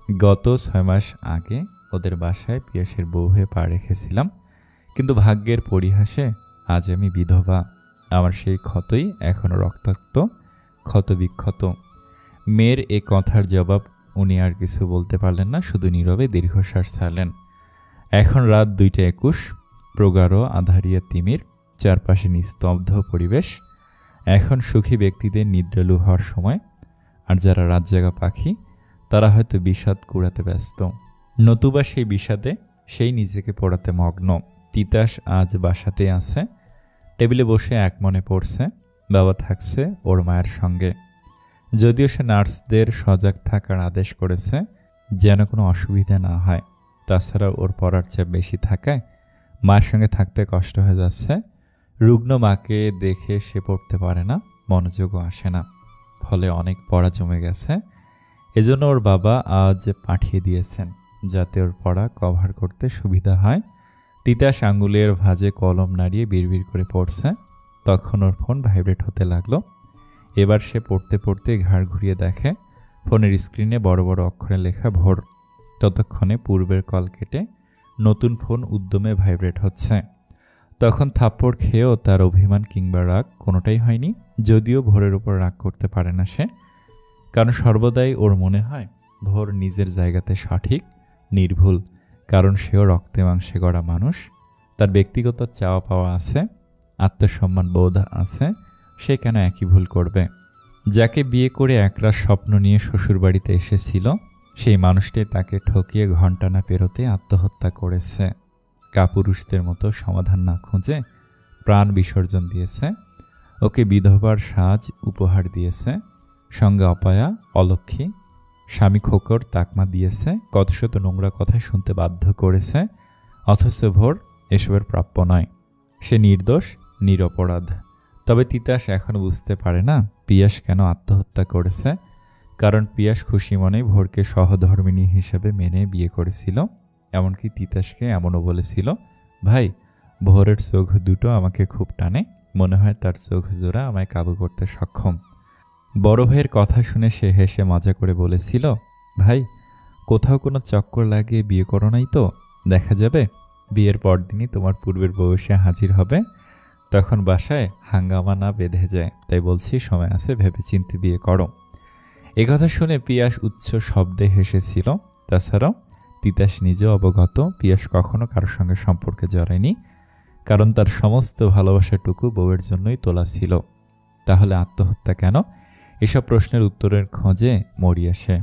গত 6 মাস আগে ওদের বাসায় পিয়াসের বউ হয়ে পা রেখেছিলাম, কিন্তু ভাগ্যের পরিহাসে আজ আমি বিধবা। আমার সেই ক্ষতই এখনও রক্তাক্ত, ক্ষত বিক্ষত। মেয়ের এ কথার জবাব উনি আর কিছু বলতে পারলেন না, শুধু নীরবে দীর্ঘশ্বাস ছাড়লেন। এখন রাত 2:21, প্রগাঢ় আধারিয়া তিমির, চারপাশে নিস্তব্ধ পরিবেশ। এখন সুখী ব্যক্তিদের নিদ্রালু হওয়ার সময়, আর যারা রাত জাগা পাখি তারা হয়তো বিষাদ কুড়াতে ব্যস্ত, নতুবা সেই বিষাদে সেই নিজেকে পড়াতে মগ্ন। তিতাস আজ বাসাতে আছে, টেবিলে বসে এক মনে পড়ছে। বাবা থাকছে ওর মায়ের সঙ্গে, যদিও সে নার্সদের সজাগ থাকার আদেশ করেছে যেন কোনো অসুবিধা না হয়। তাছাড়া ওর পড়ার চেয়ে বেশি থাকায় মায়ের সঙ্গে থাকতে কষ্ট হয়ে যাচ্ছে। রুগ্ন মাকে দেখে সে পড়তে পারে না, মনোযোগও আসে না, ফলে অনেক পড়া জমে গেছে। এজন্য ওর বাবা আজ পাঠিয়ে দিয়েছেন যাতে ওর পড়া কভার করতে সুবিধা হয়। তিতাস আঙ্গুলের ভাঁজে কলম নাড়িয়ে বিড়বিড় করে পড়ছে। তখন ওর ফোন ভাইব্রেট হতে লাগলো। এবার সে পড়তে পড়তে ঘাড় ঘুরিয়ে দেখে ফোনের স্ক্রিনে বড় বড় অক্ষরে লেখা ভোর। ততক্ষণে পূর্বের কল কেটে নতুন ফোন উদ্যমে ভাইব্রেট হচ্ছে। তখন থাপ্পড় খেয়েও তার অভিমান কিংবা রাগ কোনোটাই হয়নি। যদিও ভোরের উপর রাগ করতে পারে না সে, কারণ সর্বদাই ওর মনে হয় ভোর নিজের জায়গাতে সঠিক, নির্ভুল, কারণ সেও রক্তে মাংসে গড়া মানুষ। তার ব্যক্তিগত চাওয়া পাওয়া আছে, আত্মসম্মান বোধ আছে, সে কেন একই ভুল করবে? যাকে বিয়ে করে একরাশ স্বপ্ন নিয়ে শ্বশুরবাড়িতে এসেছিল, সেই মানুষটি তাকে ঠকিয়ে ঘণ্টা না পেরোতে আত্মহত্যা করেছে। কাপুরুষদের মতো সমাধান না খুঁজে প্রাণ বিসর্জন দিয়েছে। ওকে বিধবার সাজ উপহার দিয়েছে, সঙ্গে অপায়া, অলক্ষী, স্বামী খোকর তাকমা দিয়েছে, কত শত নোংরা কথা শুনতে বাধ্য করেছে। অথচ ভোর এসবের প্রাপ্য নয়, সে নির্দোষ, নিরপরাধ। তবে তিতাস এখনও বুঝতে পারে না পিয়াস কেন আত্মহত্যা করেছে, কারণ পিয়াস খুশি মনে ভোরকে সহধর্মিণী হিসেবে মেনে বিয়ে করেছিল। এমনকি তিতাসকে এমনও বলেছিল, ভাই, ভোরের চোখ দুটো আমাকে খুব টানে, মনে হয় তার চোখ জোড়া আমায় কাবু করতে সক্ষম। বড় ভাইয়ের কথা শুনে সে হেসে মজা করে বলেছিল, ভাই, কোথাও কোনো চক্কর লাগিয়ে বিয়ে করো নাই তো? দেখা যাবে বিয়ের পরদিনই তোমার পূর্বের বয়সে হাজির হবে, তখন বাসায় হাঙ্গামা না বেঁধে যায়। তাই বলছি, সময় আছে, ভেবে চিন্তে বিয়ে করো। এ কথা শুনে পিয়াস উচ্চ শব্দে হেসেছিল। তাছাড়াও তিতাস নিজেও অবগত পিয়াস কখনো কারোর সঙ্গে সম্পর্কে জড়ায়নি, কারণ তার সমস্ত ভালোবাসাটুকু বউয়ের জন্যই তোলা ছিল। তাহলে আত্মহত্যা কেন? এসব প্রশ্নের উত্তরের খোঁজে মরি আসে।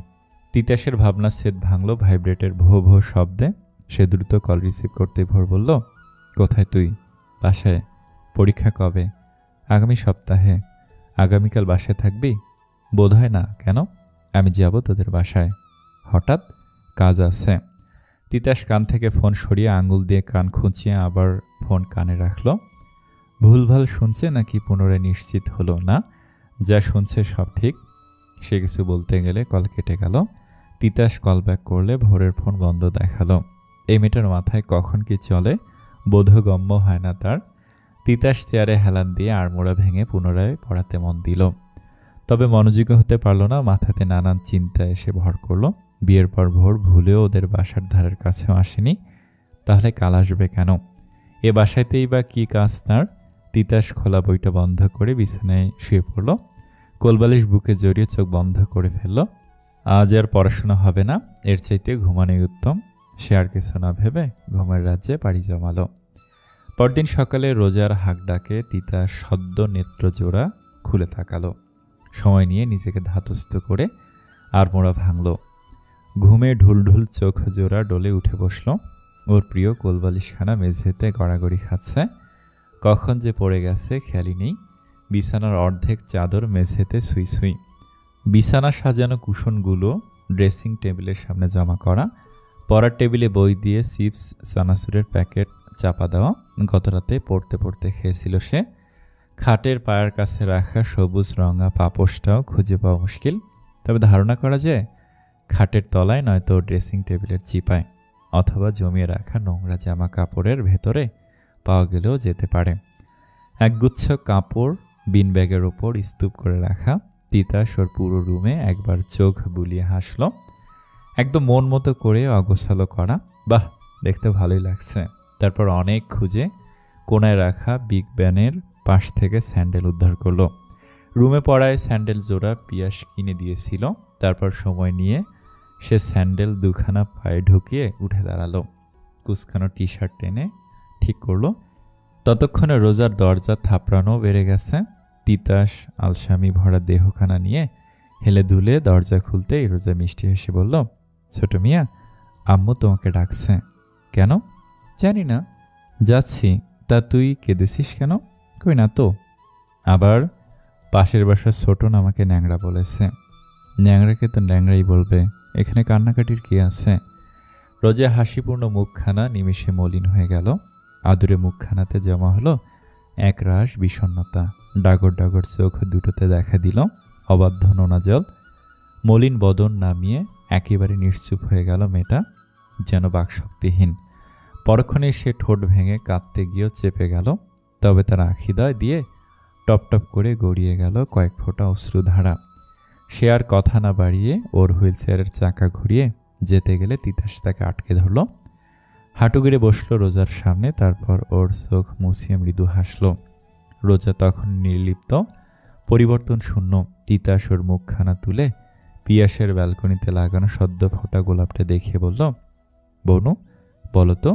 তিতাসের ভাবনা ছেদ ভাঙল ভাইব্রেটের ভো ভো শব্দে। সে দ্রুত কল রিসিভ করতে ভোর বলল, কোথায় তুই? বাসায়। পরীক্ষা কবে? আগামী সপ্তাহে। আগামীকাল বাসায় থাকবি? বোধ হয় না। কেন? আমি যাব তোদের বাসায়। হঠাৎ? কাজ আছে। তিতাস কান থেকে ফোন সরিয়ে আঙুল দিয়ে কান খুঁচিয়ে আবার ফোন কানে রাখল। ভুলভাল শুনছে নাকি পুনরায় নিশ্চিত হলো না যা শুনছে সব ঠিক। সে কিছু বলতে গেলে কল কেটে গেল। তিতাস কল ব্যাক করলে ভোরের ফোন বন্ধ দেখালো। এই মেয়েটার মাথায় কখন কি চলে বোধগম্য হয় না তার। তিতাস চেয়ারে হেলান দিয়ে আড়মোড়া ভেঙে পুনরায় পড়াতে মন দিল। তবে মনোযোগী হতে পারল না। মাথাতে নানান চিন্তা এসে ভর করল। বিয়ের পর ভোর ভুলেও ওদের বাসার ধারের কাছেও আসেনি, তাহলে কাল আসবে কেন? এ বাসাতেই বা কী কাজ তার? তিতাস খোলা বইটা বন্ধ করে বিছানায় শুয়ে পড়ল। কোলবালিশ বুকে জড়িয়ে চোখ বন্ধ করে ফেলল। আজ আর পড়াশোনা হবে না, এর চাইতে ঘুমানোই উত্তম। সে আর কিছু না ভেবে ঘুমের রাজ্যে পাড়ি জমালো। পরদিন সকালে রোজার হাঁক ডাকে তিতাস সদ্য নেত্রজোড়া খুলে তাকালো। সময় নিয়ে নিজেকে ধাতস্থ করে আড়মোড়া ভাঙল। ঘুমে ঢুলঢুল চোখ জোড়া ডলে উঠে বসল। ওর প্রিয় কোলবালিশখানা মেঝেতে গড়াগড়ি খাচ্ছে। কখন যে পড়ে গেছে খেয়ালই নেই। বিছানার অর্ধেক চাদর মেঝেতে সুই সুই। বিছানা সাজানো কুশনগুলো ড্রেসিং টেবিলের সামনে জমা করা। পড়ার টেবিলে বই দিয়ে চিপস চানাচুরের প্যাকেট চাপা দেওয়া। গত রাতে পড়তে পড়তে খেয়েছিল সে। খাটের পায়ের কাছে রাখা সবুজ রঙা পাপোশটাও খুঁজে পাওয়া মুশকিল। তবে ধারণা করা যায় খাটের তলায় নয়তো ড্রেসিং টেবিলের চিপায়, অথবা জমিয়ে রাখা নোংরা জামা কাপড়ের ভেতরে পাওয়া গেলেও যেতে পারে। একগুচ্ছ কাপড় বিন ব্যাগের ওপর স্তূপ করে রাখা। তিতাস ওর পুরো রুমে একবার চোখ বুলিয়ে হাসল। একদম মন মতো করে অগোছালো করা। বাহ, দেখতে ভালোই লাগছে। তারপর অনেক খুঁজে কোনায় রাখা বিগ ব্যানের পাশ থেকে স্যান্ডেল উদ্ধার করলো। রুমে পড়ায় স্যান্ডেল জোড়া পিয়াস কিনে দিয়েছিল। তারপর সময় নিয়ে সে স্যান্ডেল দুখানা পায়ে ঢুকিয়ে উঠে দাঁড়ালো। কুচকানো টি শার্ট টেনে ঠিক করলো। ততক্ষণে রোজার দরজা থাপড়ানো বেড়ে গেছে। তিতাস আলসামি ভরা দেহখানা নিয়ে হেলে দুলে দরজা খুলতেই রোজা মিষ্টি হেসে বলল, ছোট মিয়া, আম্মু তোমাকে ডাকছে। কেন? জানি না, যাচ্ছি। তা তুই কেঁদেছিস কেন? কই না তো। আবার পাশের বাসার ছোটন আমাকে ন্যাংরা বলেছে। ন্যাংরাকে তো ন্যাংরাই বলবে, এখানে কান্নাকাটির কি আছে? রোজা হাসিপূর্ণ মুখখানা নিমিষে মলিন হয়ে গেল। আদুরে মুখখানাতে জমা হলো একরাশ বিষণ্ণতা। ডাগর ডাগর চোখ দুটোতে দেখা দিল অবাধ্য নোনা জল। মলিন বদন নামিয়ে একেবারে নিশ্চুপ হয়ে গেল মেয়েটা, যেন বাকশক্তিহীন। পরক্ষণে সে ঠোঁট ভেঙে কাঁদতে গিয়েও চেপে গেল। তবে তার আখিদয় দিয়ে টপ টপ করে গড়িয়ে গেল কয়েক ফোঁটা অশ্রুধারা। সে আর কথা না বাড়িয়ে ওর হুইল চেয়ারের চাকা ঘুরিয়ে যেতে গেলে তিতাস তাকে আটকে ধরল। হাঁটু গেড়ে বসলো রোজার সামনে। তারপর ওর চোখ মুছিয়ে মৃদু হাসল। রোজা তখন নির্লিপ্ত, পরিবর্তন শূন্য। তিতাস ওর মুখখানা তুলে পিয়াসের ব্যালকনিতে লাগানো সদ্য ফোটা গোলাপটা দেখিয়ে বলল, বনু, বলো তো,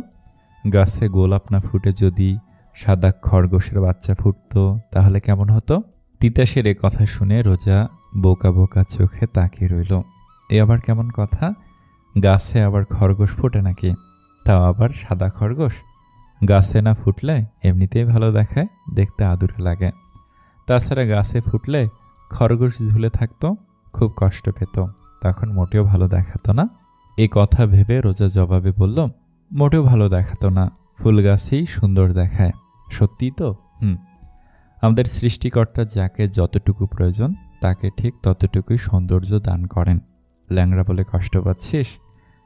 গাছে গোলাপ না ফুটে যদি সাদা খরগোশের বাচ্চা ফুটতো তাহলে কেমন হতো? তিতাসের এ কথা শুনে রোজা বোকা বোকা চোখে তাকিয়ে রইল। এ আবার কেমন কথা? গাছে আবার খরগোশ ফোটে নাকি? তাও আবার সাদা খরগোশ? গাছে না ফুটলে এমনিতেই ভালো দেখায়, দেখতে আদুরে লাগে। তাছাড়া গাছে ফুটলে খরগোশ ঝুলে থাকতো, খুব কষ্ট পেত, তখন মোটেও ভালো দেখাতো না। এ কথা ভেবে রোজা জবাবে বলল, মোটেও ভালো দেখাতো না, ফুল গাছই সুন্দর দেখায়। সত্যি তো? আমাদের সৃষ্টিকর্তা যাকে যতটুকু প্রয়োজন তাকে ঠিক ততটুকুই সৌন্দর্য দান করেন। ল্যাংড়া বলে কষ্ট পাচ্ছিস,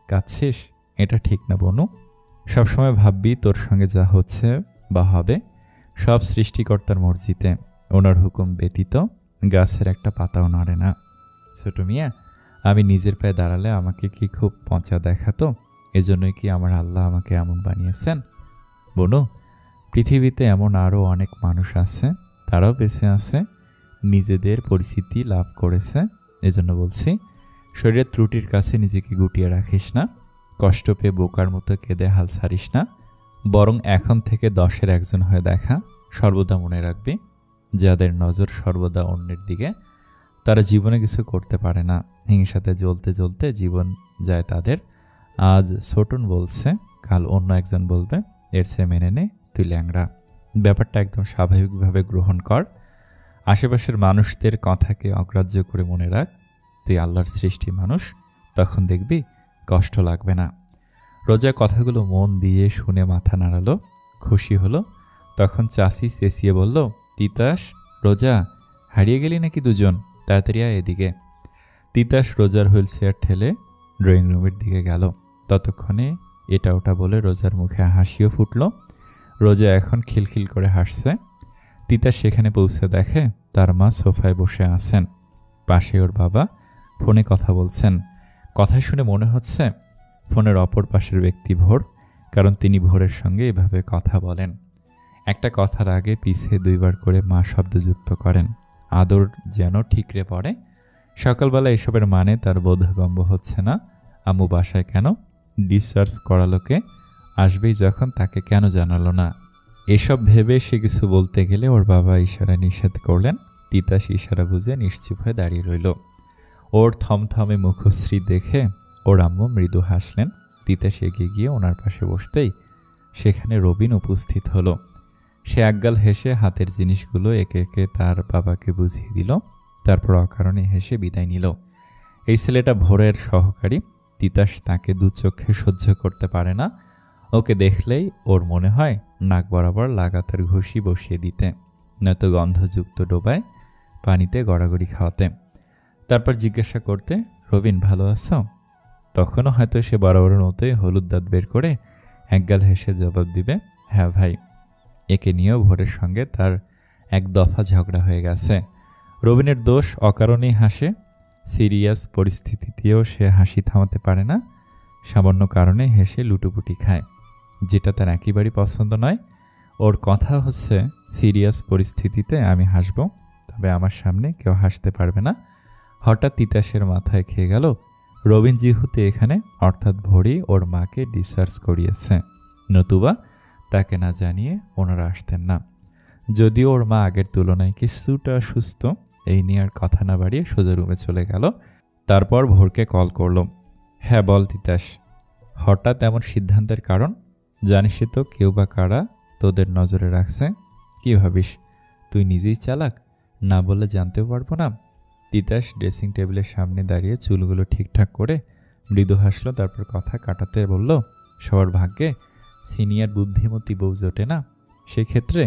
কাঁদছিস, এটা ঠিক না বনু। সবসময় ভাববি তোর সঙ্গে যা হচ্ছে বা হবে সব সৃষ্টিকর্তার মর্জিতে। ওনার হুকুম ব্যতীত গাছের একটা পাতাও নড়ে না। ছোট মিয়া, আমি নিজের পায়ে দাঁড়ালে আমাকে কি খুব পচা দেখাতো? এজন্যই কি আমার আল্লাহ আমাকে এমন বানিয়েছেন? বনু, পৃথিবীতে এমন আরও অনেক মানুষ আছে, তারাও বেঁচে আছে, নিজেদের পরিচিতি লাভ করেছে। এজন্য বলছি, শরীরের ত্রুটির কাছে নিজেকে গুটিয়ে রাখিস না, কষ্ট পেয়ে বোকার মতো কেঁদে হাল ছাড়িস না, বরং এখন থেকে 10-এর একজন হয়ে দেখা। সর্বদা মনে রাখবি, যাদের নজর সর্বদা অন্যের দিকে তারা জীবনে কিছু করতে পারে না। হিংসাতে জ্বলতে জ্বলতে জীবন যায় তাদের। আজ ছোটন বলছে, কাল অন্য একজন বলবে, এর চেয়ে মেনে নে তুই ল্যাংড়া। ব্যাপারটা একদম স্বাভাবিকভাবে গ্রহণ কর। আশেপাশের মানুষদের কথাকে অগ্রাহ্য করে মনে রাখ, তুই আল্লাহর সৃষ্টি মানুষ। তখন দেখবি কষ্ট লাগবে না। রোজা কথাগুলো মন দিয়ে শুনে মাথা নাড়ালো, খুশি হলো। তখন চাচি চেঁচিয়ে বলল, তিতাস, রোজা, হারিয়ে গেলি নাকি দুজন? তাড়াতাড়ি আয় এদিকে। তিতাস রোজার হুইল চেয়ার ঠেলে ড্রয়িং রুমের দিকে গেল। ততক্ষণে এটা ওটা বলে রোজার মুখে হাসিও ফুটল। রোজা এখন খিলখিল করে হাসছে। তিতাস সেখানে পৌঁছে দেখে তার মা সোফায় বসে আছেন, পাশে ওর বাবা ফোনে কথা বলছেন। কথা শুনে মনে হচ্ছে ফোনের অপর পাশের ব্যক্তি ভোর, কারণ তিনি ভোরের সঙ্গে এভাবে কথা বলেন। একটা কথার আগে পিছে 2 বার করে মা শব্দযুক্ত করেন, আদর যেন ঠিকরে পড়ে। সকালবেলা এসবের মানে তার বোধগম্য হচ্ছে না। আম্মু বাসায় কেন? ডিসচার্জ করালোকে? আসবেই যখন, তাকে কেন জানালো না? এসব ভেবে সে কিছু বলতে গেলে ওর বাবা ইশারা নিষেধ করলেন। তিতাস ইশারা বুঝে নিশ্চুপ হয়ে দাঁড়িয়ে রইল। ওর থমথমে মুখশ্রী দেখে ওর আম্মু মৃদু হাসলেন। তিতাস এগিয়ে গিয়ে ওনার পাশে বসতেই সেখানে রবিন উপস্থিত হলো। সে একগাল হেসে হাতের জিনিসগুলো একে একে তার বাবাকে বুঝিয়ে দিল, তারপর অকারণে হেসে বিদায় নিল। এই ছেলেটা ভোরের সহকারী। তিতাস তাকে দু চোখে সহ্য করতে পারে না। ওকে দেখলেই ওর মনে হয় নাক বরাবর লাগাতার ঘুষি বসিয়ে দিতে, নয়তো গন্ধযুক্ত ডোবায় পানিতে গড়াগড়ি খাওয়াতে। তারপর জিজ্ঞাসা করতে, রবিন ভালো আছো? তখনও হয়তো সে বরাবরের মতোই হলুদ দাঁত বের করে একগাল হেসে জবাব দিবে, হ্যাঁ ভাই। একে নিয়েও ভোরের সঙ্গে তার এক দফা ঝগড়া হয়ে গেছে। রবিনের দোষ, অকারণেই হাসে। সিরিয়াস পরিস্থিতিতেও সে হাসি থামাতে পারে না। সামান্য কারণে হেসে লুটোপুটি খায়, যেটা তার একেবারেই পছন্দ নয়। ওর কথা হচ্ছে, সিরিয়াস পরিস্থিতিতে আমি হাসব, তবে আমার সামনে কেউ হাসতে পারবে না। হঠাৎ তিতাসের মাথায় খেয়ে গেল, রবিন যেহেতু এখানে, অর্থাৎ ভোরই ওর মাকে ডিসচার্জ করিয়েছে, নতুবা তাকে না জানিয়ে ওনারা আসতেন না। যদিও ওর মা আগের তুলনায় কিছুটা সুস্থ। এই নিয়ে আর কথা না বাড়িয়ে সোজা রুমে চলে গেল। তারপর ভোরকে কল করল। হ্যাঁ বল তিতাস, হঠাৎ এমন সিদ্ধান্তের কারণ? জানিসই তো কেউ বা কারা তোদের নজরে রাখছে। কি ভাবিস তুই নিজেই চালাক? না বললে জানতেও পারবো না। তিতাস ড্রেসিং টেবিলের সামনে দাঁড়িয়ে চুলগুলো ঠিকঠাক করে মৃদু হাসলো। তারপর কথা কাটাতে বলল, সবার ভাগ্যে সিনিয়র বুদ্ধিমতী বউ জোটে না। সেক্ষেত্রে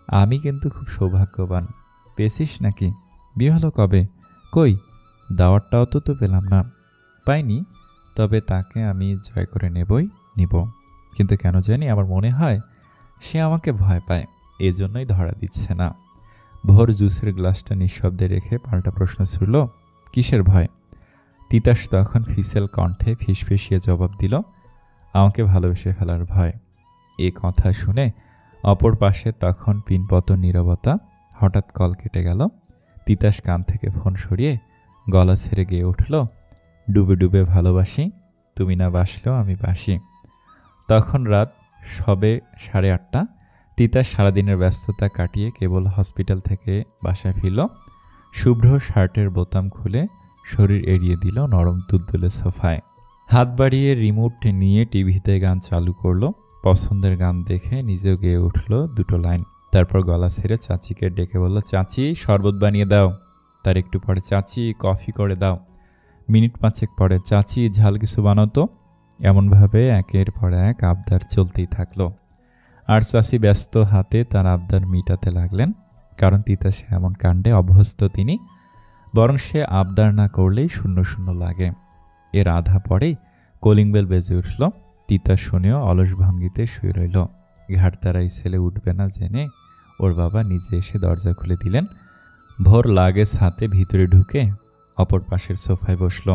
আমি কিন্তু খুব সৌভাগ্যবান। পেয়েছিস নাকি? বিয়ে হলো কবে? কই দাওয়াতটাও তো পেলাম না। পাইনি, তবে তাকে আমি জয় করে নিব। কিন্তু কেন জানি আমার মনে হয় সে আমাকে ভয় পায়, এজন্যই ধরা দিচ্ছে না। ভোর জুসের গ্লাসটা নিঃশব্দে রেখে পাল্টা প্রশ্ন ছুড়ল, কিসের ভয়? তিতাস তখন ফিসেল কণ্ঠে ফিসফিসিয়ে জবাব দিল, আমাকে ভালোবেসে ফেলার ভয়। এ কথা শুনে অপর পাশে তখন পিনপতন নীরবতা। হঠাৎ কল কেটে গেল। তিতাস কান থেকে ফোন সরিয়ে গলা ছেড়ে গেয়ে উঠল, ডুবে ডুবে ভালোবাসি, তুমি না বাসলেও আমি বাসি। তখন রাত সবে 8:30। তিতাস সারাদিনের ব্যস্ততা কাটিয়ে কেবল হসপিটাল থেকে বাসায় ফিরল। শুভ্র শার্টের বোতাম খুলে শরীর এড়িয়ে দিল নরম তুলতুলে সোফায়। হাত বাড়িয়ে রিমোট নিয়ে টিভিতে গান চালু করলো। পছন্দের গান দেখে নিজেও গেয়ে উঠল 2 লাইন। তারপর গলা ছেড়ে চাচিকে ডেকে বলল, চাচি শরবত বানিয়ে দাও। তার একটু পরে, চাচি কফি করে দাও। মিনিট 5 পরে, চাচি ঝাল কিছু বানাও তো। এমনভাবে একের পর এক আবদার চলতেই থাকলো। আর চাচি ব্যস্ত হাতে তার আবদার মিটাতে লাগলেন, কারণ তিতাসে এমন কাণ্ডে অভ্যস্ত তিনি। বরং সে আবদার না করলেই শূন্য শূন্য লাগে। এর আধা পরেই কলিং বেল বেজে উঠল। তিতাস শুনেও অলস ভঙ্গিতে শুয়ে রইল। ঘাটতারাই ছেলে উঠবে না জেনে ওর বাবা নিজে এসে দরজা খুলে দিলেন। ভোর লাগেজ হাতে ভিতরে ঢুকে অপর পাশের সোফায় বসল।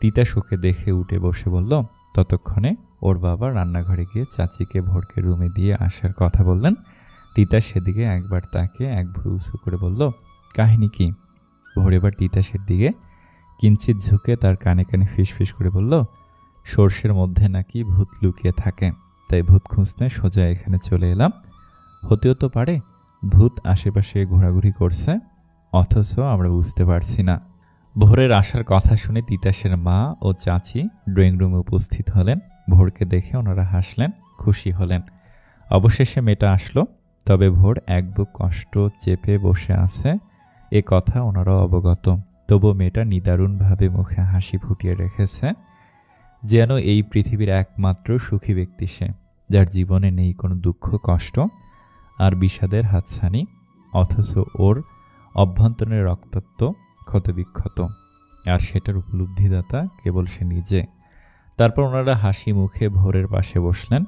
তিতাস ওকে দেখে উঠে বসে বলল। ততক্ষণে ওর বাবা রান্নাঘরে গিয়ে চাচিকে ভোরকে রুমে দিয়ে আসার কথা বললেন। তিতাস সেদিকে একবার তাকে এক ভ্রু উঁচু করে বলল, কাহিনী কি? ভোর এবার তিতাসের দিকে কিঞ্চিত ঝুঁকে তার কানে কানে ফিসফিস করে বলল, সর্ষের মধ্যে নাকি ভূত লুকিয়ে থাকে, তাই ভূত খুঁজতে সোজা এখানে চলে এলাম। হতেও তো পারে ভূত আশেপাশে ঘোরাঘুরি করছে, অথচ আমরা বুঝতে পারছি না। ভোরের আসার কথা শুনে তিতাসের মা ও চাচি ড্রয়িং রুমে উপস্থিত হলেন। ভোরকে দেখে ওনারা হাসলেন, খুশি হলেন। অবশেষে মেয়েটা আসলো। তবে ভোর এক বুক কষ্ট চেপে বসে আছে, এ কথা ওনারাও অবগত। তবু মেয়েটা নিদারুণভাবে মুখে হাসি ফুটিয়ে রেখেছে। যেন এই পৃথিবীর একমাত্র সুখী ব্যক্তি সে, যার জীবনে নেই কোনো দুঃখ কষ্ট আর বিষাদের হাতছানি, অথচ ওর অভ্যন্তরের রক্তাক্ত ক্ষতবিক্ষত, আর সেটার উপলব্ধিদাতা কেবল সে নিজে। তারপর ওনারা হাসি মুখে ভোরের পাশে বসলেন,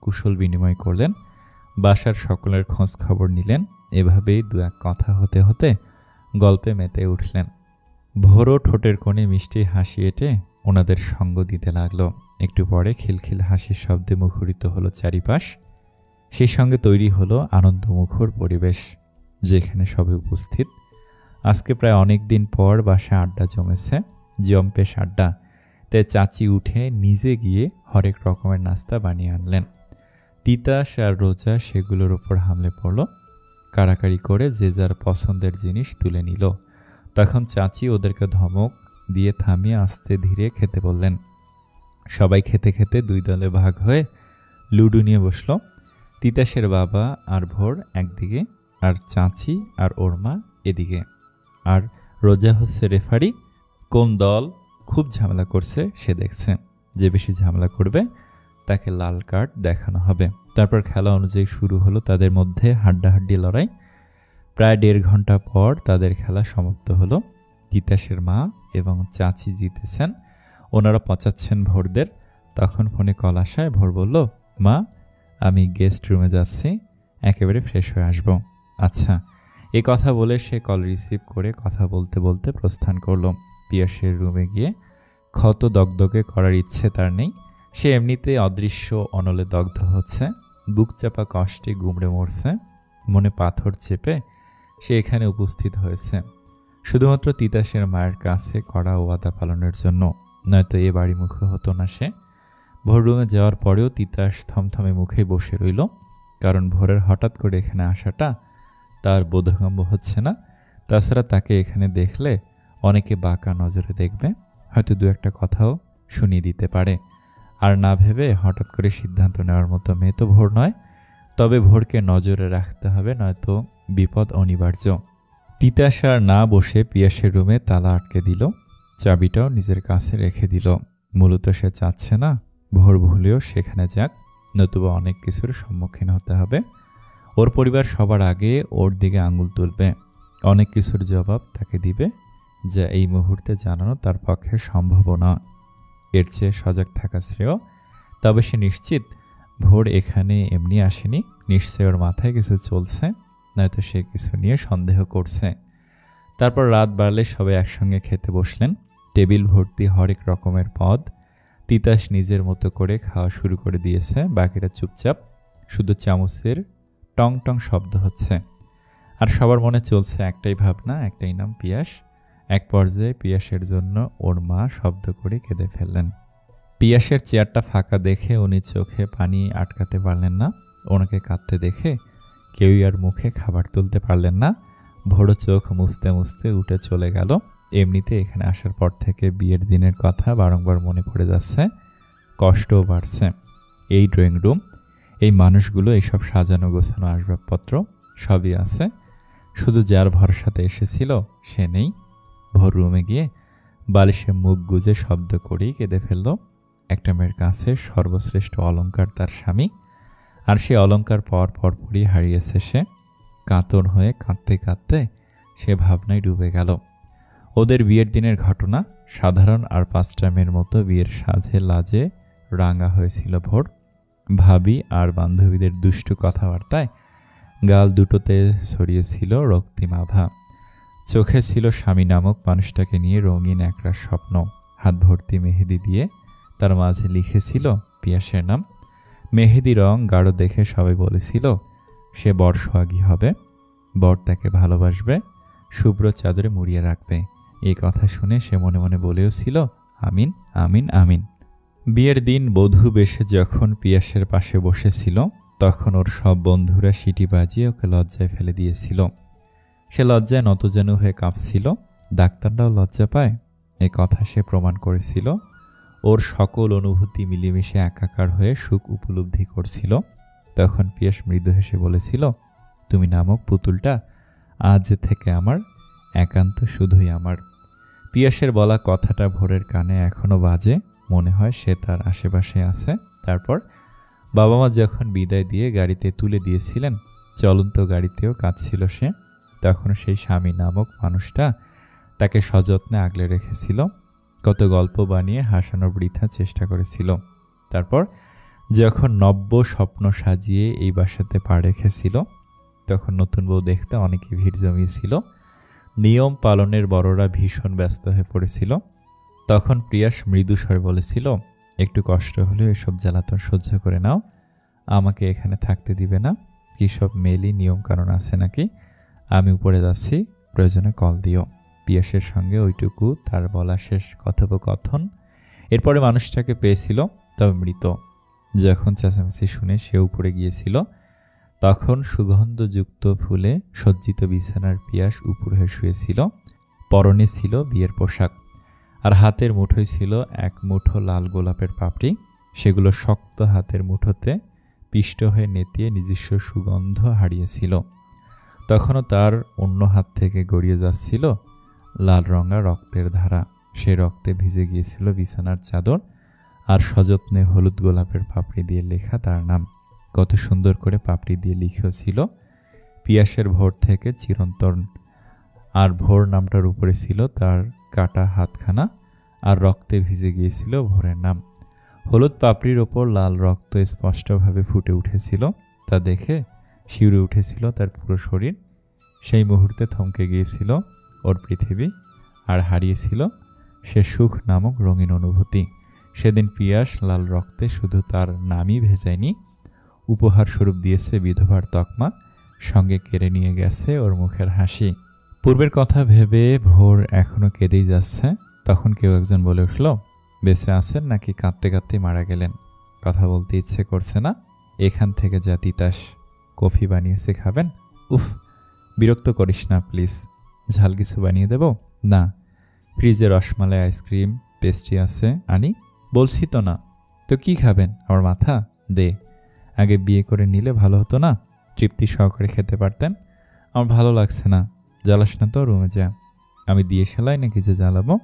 কুশল বিনিময় করলেন, বাসার সকলের খোঁজ খবর নিলেন। এভাবেই দু এক কথা হতে হতে গল্পে মেতে উঠলেন। ভোরও ঠোঁটের কোণে মিষ্টি হাসি এঁটে ওনাদের সঙ্গ দিতে লাগলো। একটু পরে খিলখিল হাসির শব্দে মুখরিত হলো চারিপাশ। সেই সঙ্গে তৈরি হলো আনন্দমুখর পরিবেশ, যেখানে সবে উপস্থিত। আজকে প্রায় অনেক দিন পর বাসায় আড্ডা জমেছে, জম্পেশ আড্ডা। তাই চাচি উঠে নিজে গিয়ে হরেক রকমের নাস্তা বানিয়ে আনলেন। তিতাস আর রোজা সেগুলোর ওপর হামলে পড়ল, কাড়াকাড়ি করে যে যার পছন্দের জিনিস তুলে নিল। তখন চাচি ওদেরকে ধমক দিয়ে থামিয়ে আস্তে ধীরে খেতে বললেন। সবাই খেতে খেতে দুই দলে ভাগ হয়ে লুডো নিয়ে বসল। তিতাসের বাবা আর ভোর একদিকে, আর চাচি আর ওর মা এদিকে, আর রোজা হচ্ছে রেফারি। কোন দল খুব ঝামেলা করছে সে দেখছে, যে বেশি ঝামেলা করবে তাকে লাল কার্ড দেখানো হবে। তারপর খেলা অনুযায়ী শুরু হলো তাদের মধ্যে হাড্ডাহাড্ডি লড়াই। প্রায় 1.5 ঘন্টা পর তাদের খেলা সমাপ্ত হলো। তিতাসের মা এবং চাচি জিতেছেন, ওনারা পচাচ্ছেন ভোরদের। তখন ফোনে কল আসায় ভোর বলল, মা আমি গেস্ট রুমে যাচ্ছি, একেবারে ফ্রেশ হয়ে আসবো। আচ্ছা, এ কথা বলে সে কল রিসিভ করে কথা বলতে বলতে প্রস্থান করলো। পিয়াসের রুমে গিয়ে ক্ষত দগদগে করার ইচ্ছে তার নেই। সে এমনিতেই অদৃশ্য অনলে দগ্ধ হচ্ছে, বুক চাপা কষ্টে গুমড়ে মরছে। মনে পাথর চেপে সে এখানে উপস্থিত হয়েছে শুধুমাত্র তিতাসের মায়ের কাছে করা ওয়াদা পালনের জন্য, নয়তো এ বাড়িমুখী হতো না সে। ভোর রুমে যাওয়ার পরেও তিতাস থমথমে মুখে বসে রইল, কারণ ভোরের হঠাৎ করে এখানে আসাটা তার বোধগম্য হচ্ছে না। তাছাড়া তাকে এখানে দেখলে অনেকে বাঁকা নজরে দেখবে, হয়তো দু একটা কথাও শুনিয়ে দিতে পারে। আর না ভেবে হঠাৎ করে সিদ্ধান্ত নেওয়ার মতো মেয়ে তো ভোর নয়। তবে ভোরকে নজরে রাখতে হবে, নয়তো বিপদ অনিবার্য। তিতাস আর না বসে পিয়াসের রুমে তালা আটকে দিল, চাবিটাও নিজের কাছে রেখে দিল। মূলত সে চাচ্ছে না ভোর ভুলেও সেখানে যাক, নতুবা অনেক কিছুর সম্মুখীন হতে হবে। ওর পরিবার সবার আগে ওর দিকে আঙুল তুলবে, অনেক কিছুর জবাব তাকে দিবে, যা এই মুহূর্তে জানানো তার পক্ষে সম্ভব না। এর চেয়ে সজাগ থাকা শ্রেয়। তবে সে নিশ্চিত ভোর এখানে এমনি আসেনি, নিশ্চয় ওর মাথায় কিছু চলছে, নয়তো সে কিছু নিয়ে সন্দেহ করছে। তারপর রাত বাড়লে সবাই একসঙ্গে খেতে বসলেন। টেবিল ভর্তি হরেক রকমের পদ। তিতাস নিজের মতো করে খাওয়া শুরু করে দিয়েছে, বাকিরা চুপচাপ, শুধু চামচের টং টং শব্দ হচ্ছে। আর সবার মনে চলছে একটাই ভাবনা, একটাই নাম, পিয়াস। এক পর্যায়ে পিয়াসের জন্য ওর মা শব্দ করে কেঁদে ফেললেন। পিয়াসের চেয়ারটা ফাঁকা দেখে উনি চোখে পানি আটকাতে পারলেন না। ওনাকে কাঁদতে দেখে কেউই আর মুখে খাবার তুলতে পারলেন না। ভোর চোখ মুছতে মুছতে উঠে চলে গেল। এমনিতে এখানে আসার পর থেকে বিয়ের দিনের কথা বারংবার মনে পড়ে যাচ্ছে, কষ্টও বাড়ছে। এই ড্রয়িং রুম, এই মানুষগুলো, এইসব সাজানো গোছানো আসবাবপত্র সবই আছে, শুধু যার ভরসাতে এসেছিল সে নেই। ভোর রুমে গিয়ে বালিশে মুখ গুজে শব্দ করেই কেঁদে ফেলল। একটা মেয়ের কাছে সর্বশ্রেষ্ঠ অলংকার তার স্বামী, আর সে অলংকার পরপরই হারিয়েছে সে। কাতর হয়ে কাঁদতে কাঁদতে সে ভাবনায় ডুবে গেল। ওদের বিয়ের দিনের ঘটনা সাধারণ আর 5টা মেয়ের মতো বিয়ের সাজে লাজে রাঙা হয়েছিল ভোর। ভাবি আর বান্ধবীদের দুষ্টু কথাবার্তায় গাল দুটোতে ছড়িয়েছিল রক্তিম আভা। চোখে ছিল স্বামী নামক মানুষটাকে নিয়ে রঙিন একটা স্বপ্ন। হাত ভর্তি মেহেদি দিয়ে তার মাঝে লিখেছিল পিয়াসের নাম। মেহেদি রং গাঢ় দেখে সবাই বলেছিল সে বর সোহাগী হবে, বর তাকে ভালোবাসবে, শুভ্র চাদরে মুড়িয়ে রাখবে। এই কথা শুনে সে মনে মনে বলেও ছিল আমিন আমিন আমিন। বিয়ের দিন বধূ বেশে যখন পিয়াসের পাশে বসেছিল, তখন ওর সব বন্ধুরা সিটি বাজিয়ে ওকে লজ্জায় ফেলে দিয়েছিল। সে লজ্জায় নতজানু হয়ে কাঁপছিল। ডাক্তাররাও লজ্জা পায়, এ কথা সে প্রমাণ করেছিল। ওর সকল অনুভূতি মিলেমিশে একাকার হয়ে সুখ উপলব্ধি করছিল। তখন পিয়াস মৃদু হেসে বলেছিল, তুমি নামক পুতুলটা আজ থেকে আমার, একান্ত শুধুই আমার। পিয়াসের বলা কথাটা ভোরের কানে এখনো বাজে। মনে হয় সে তার আশেপাশে আছে। তারপর বাবা মা যখন বিদায় দিয়ে গাড়িতে তুলে দিয়েছিলেন, চলন্ত গাড়িতেও কাঁদছিল সে। তখন সেই স্বামী নামক মানুষটা তাকে সযত্নে আগলে রেখেছিল, কত গল্প বানিয়ে হাসানোর বৃথা চেষ্টা করেছিল। তারপর যখন নব্য স্বপ্ন সাজিয়ে এই বাসাতে পা রেখেছিল, তখন নতুন বউ দেখতে অনেকে ভিড় জমিয়েছিল। নিয়ম পালনের বড়রা ভীষণ ব্যস্ত হয়ে পড়েছিল। তখন প্রিয়াস মৃদু স্বরে বলেছিল, একটু কষ্ট হলেও এসব জ্বালাতন সহ্য করে নাও, আমাকে এখানে থাকতে দিবে না? কী সব মেলি নিয়মকানুন আছে নাকি? আমি উপরে যাচ্ছি, প্রয়োজনে কল দিও। পিয়াসের সঙ্গে ওইটুকু তার বলা শেষ কথোপকথন। এরপরে মানুষটাকে পেয়েছিল, তবে মৃত। যখন চেঁচামেচি শুনে সে উপরে গিয়েছিল, তখন সুগন্ধযুক্ত ফুলে সজ্জিত বিছানার পিয়াস উপর হয়ে শুয়েছিল। পরনে ছিল বিয়ের পোশাক, আর হাতের মুঠোয় ছিল এক মুঠো লাল গোলাপের পাপড়ি। সেগুলো শক্ত হাতের মুঠোতে পিষ্ট হয়ে নেতিয়ে নিজস্ব সুগন্ধ হারিয়েছিল। তখনও তার অন্য হাত থেকে গড়িয়ে যাচ্ছিল লাল রঙা রক্তের ধারা। সে রক্তে ভিজে গিয়েছিল বিছানার চাদর, আর সযত্নে হলুদ গোলাপের পাপড়ি দিয়ে লেখা তার নাম। কত সুন্দর করে পাপড়ি দিয়ে লিখিয়েছিল, পিয়াসের ভোর থেকে চিরন্তন। আর ভোর নামটার উপরে ছিল তার কাটা হাতখানা, আর রক্তে ভিজে গিয়েছিল ভোরের নাম। হলুদ পাপড়ির ওপর লাল রক্ত স্পষ্টভাবে ফুটে উঠেছিল। তা দেখে শিউরে উঠেছিল তার পুরো শরীর। সেই মুহূর্তে থমকে গিয়েছিল ওর পৃথিবী, আর হারিয়েছিল সে সুখ নামক রঙিন অনুভূতি। সেদিন পিয়াস লাল রক্তে শুধু তার নামই ভেজায়নি, উপহার স্বরূপ দিয়েছে বিধবার তকমা, সঙ্গে কেড়ে নিয়ে গেছে ওর মুখের হাসি। পূর্বের কথা ভেবে ভোর এখনো কেঁদেই যাচ্ছে। তখন কেউ একজন বলে উঠল, বেঁচে আছেন নাকি কাঁদতে কাঁদতে মারা গেলেন? কথা বলতে ইচ্ছে করছে না? এখান থেকে যা তিতাস কফি বানিয়েছে খাবেন? উফ, বিরক্ত করিস না প্লিজ। ঝাল কিছু বানিয়ে দেব? না। ফ্রিজে রসমালাই, আইসক্রিম, পেস্ট্রি আছে, আনি? বলছি তো না। তো কি খাবেন? আমার মাথা দে। আগে বিয়ে করে নিলে ভালো হতো না? তৃপ্তি সহকারে খেতে পারতেন। আমার ভালো লাগছে না। জ্বালাস না তো, রুমে যা। আমি দিয়ে সেলাই নাকি যে জ্বালাবো?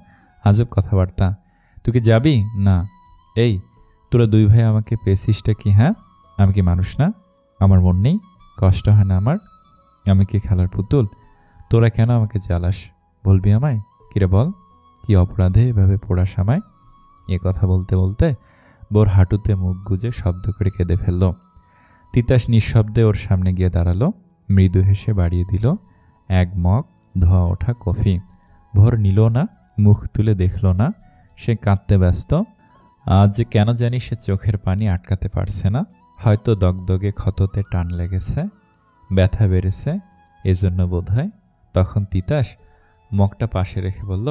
আজব কথাবার্তা। তুই কি যাবি? না। এই, তোরা দুই ভাই আমাকে পেয়েছিসটা কি? হ্যাঁ, আমি কি মানুষ না? আমার মন নেই? কষ্ট হয় না আমার? আমি কি খেলার পুতুল? তোরা কেন আমাকে জ্বালাস? বলবি আমায়? কিরে বল, কি অপরাধে এভাবে পোড়াস আমায়? এ কথা বলতে বলতে বোর হাঁটুতে মুখ গুজে শব্দ করে কেঁদে ফেলল। তিতাস নিঃশব্দে ওর সামনে গিয়ে দাঁড়ালো, মৃদু হেসে বাড়িয়ে দিল এক মগ ধোয়া ওঠা কফি। ভোর নিল না, মুখ তুলে দেখল না, সে কাঁদতে ব্যস্ত। আজ কেন জানি সে চোখের পানি আটকাতে পারছে না। হয়তো দগদগে ক্ষততে টান লেগেছে, ব্যথা বেড়েছে, এজন্য বোধহয়। তখন তিতাস মগটা পাশে রেখে বলল,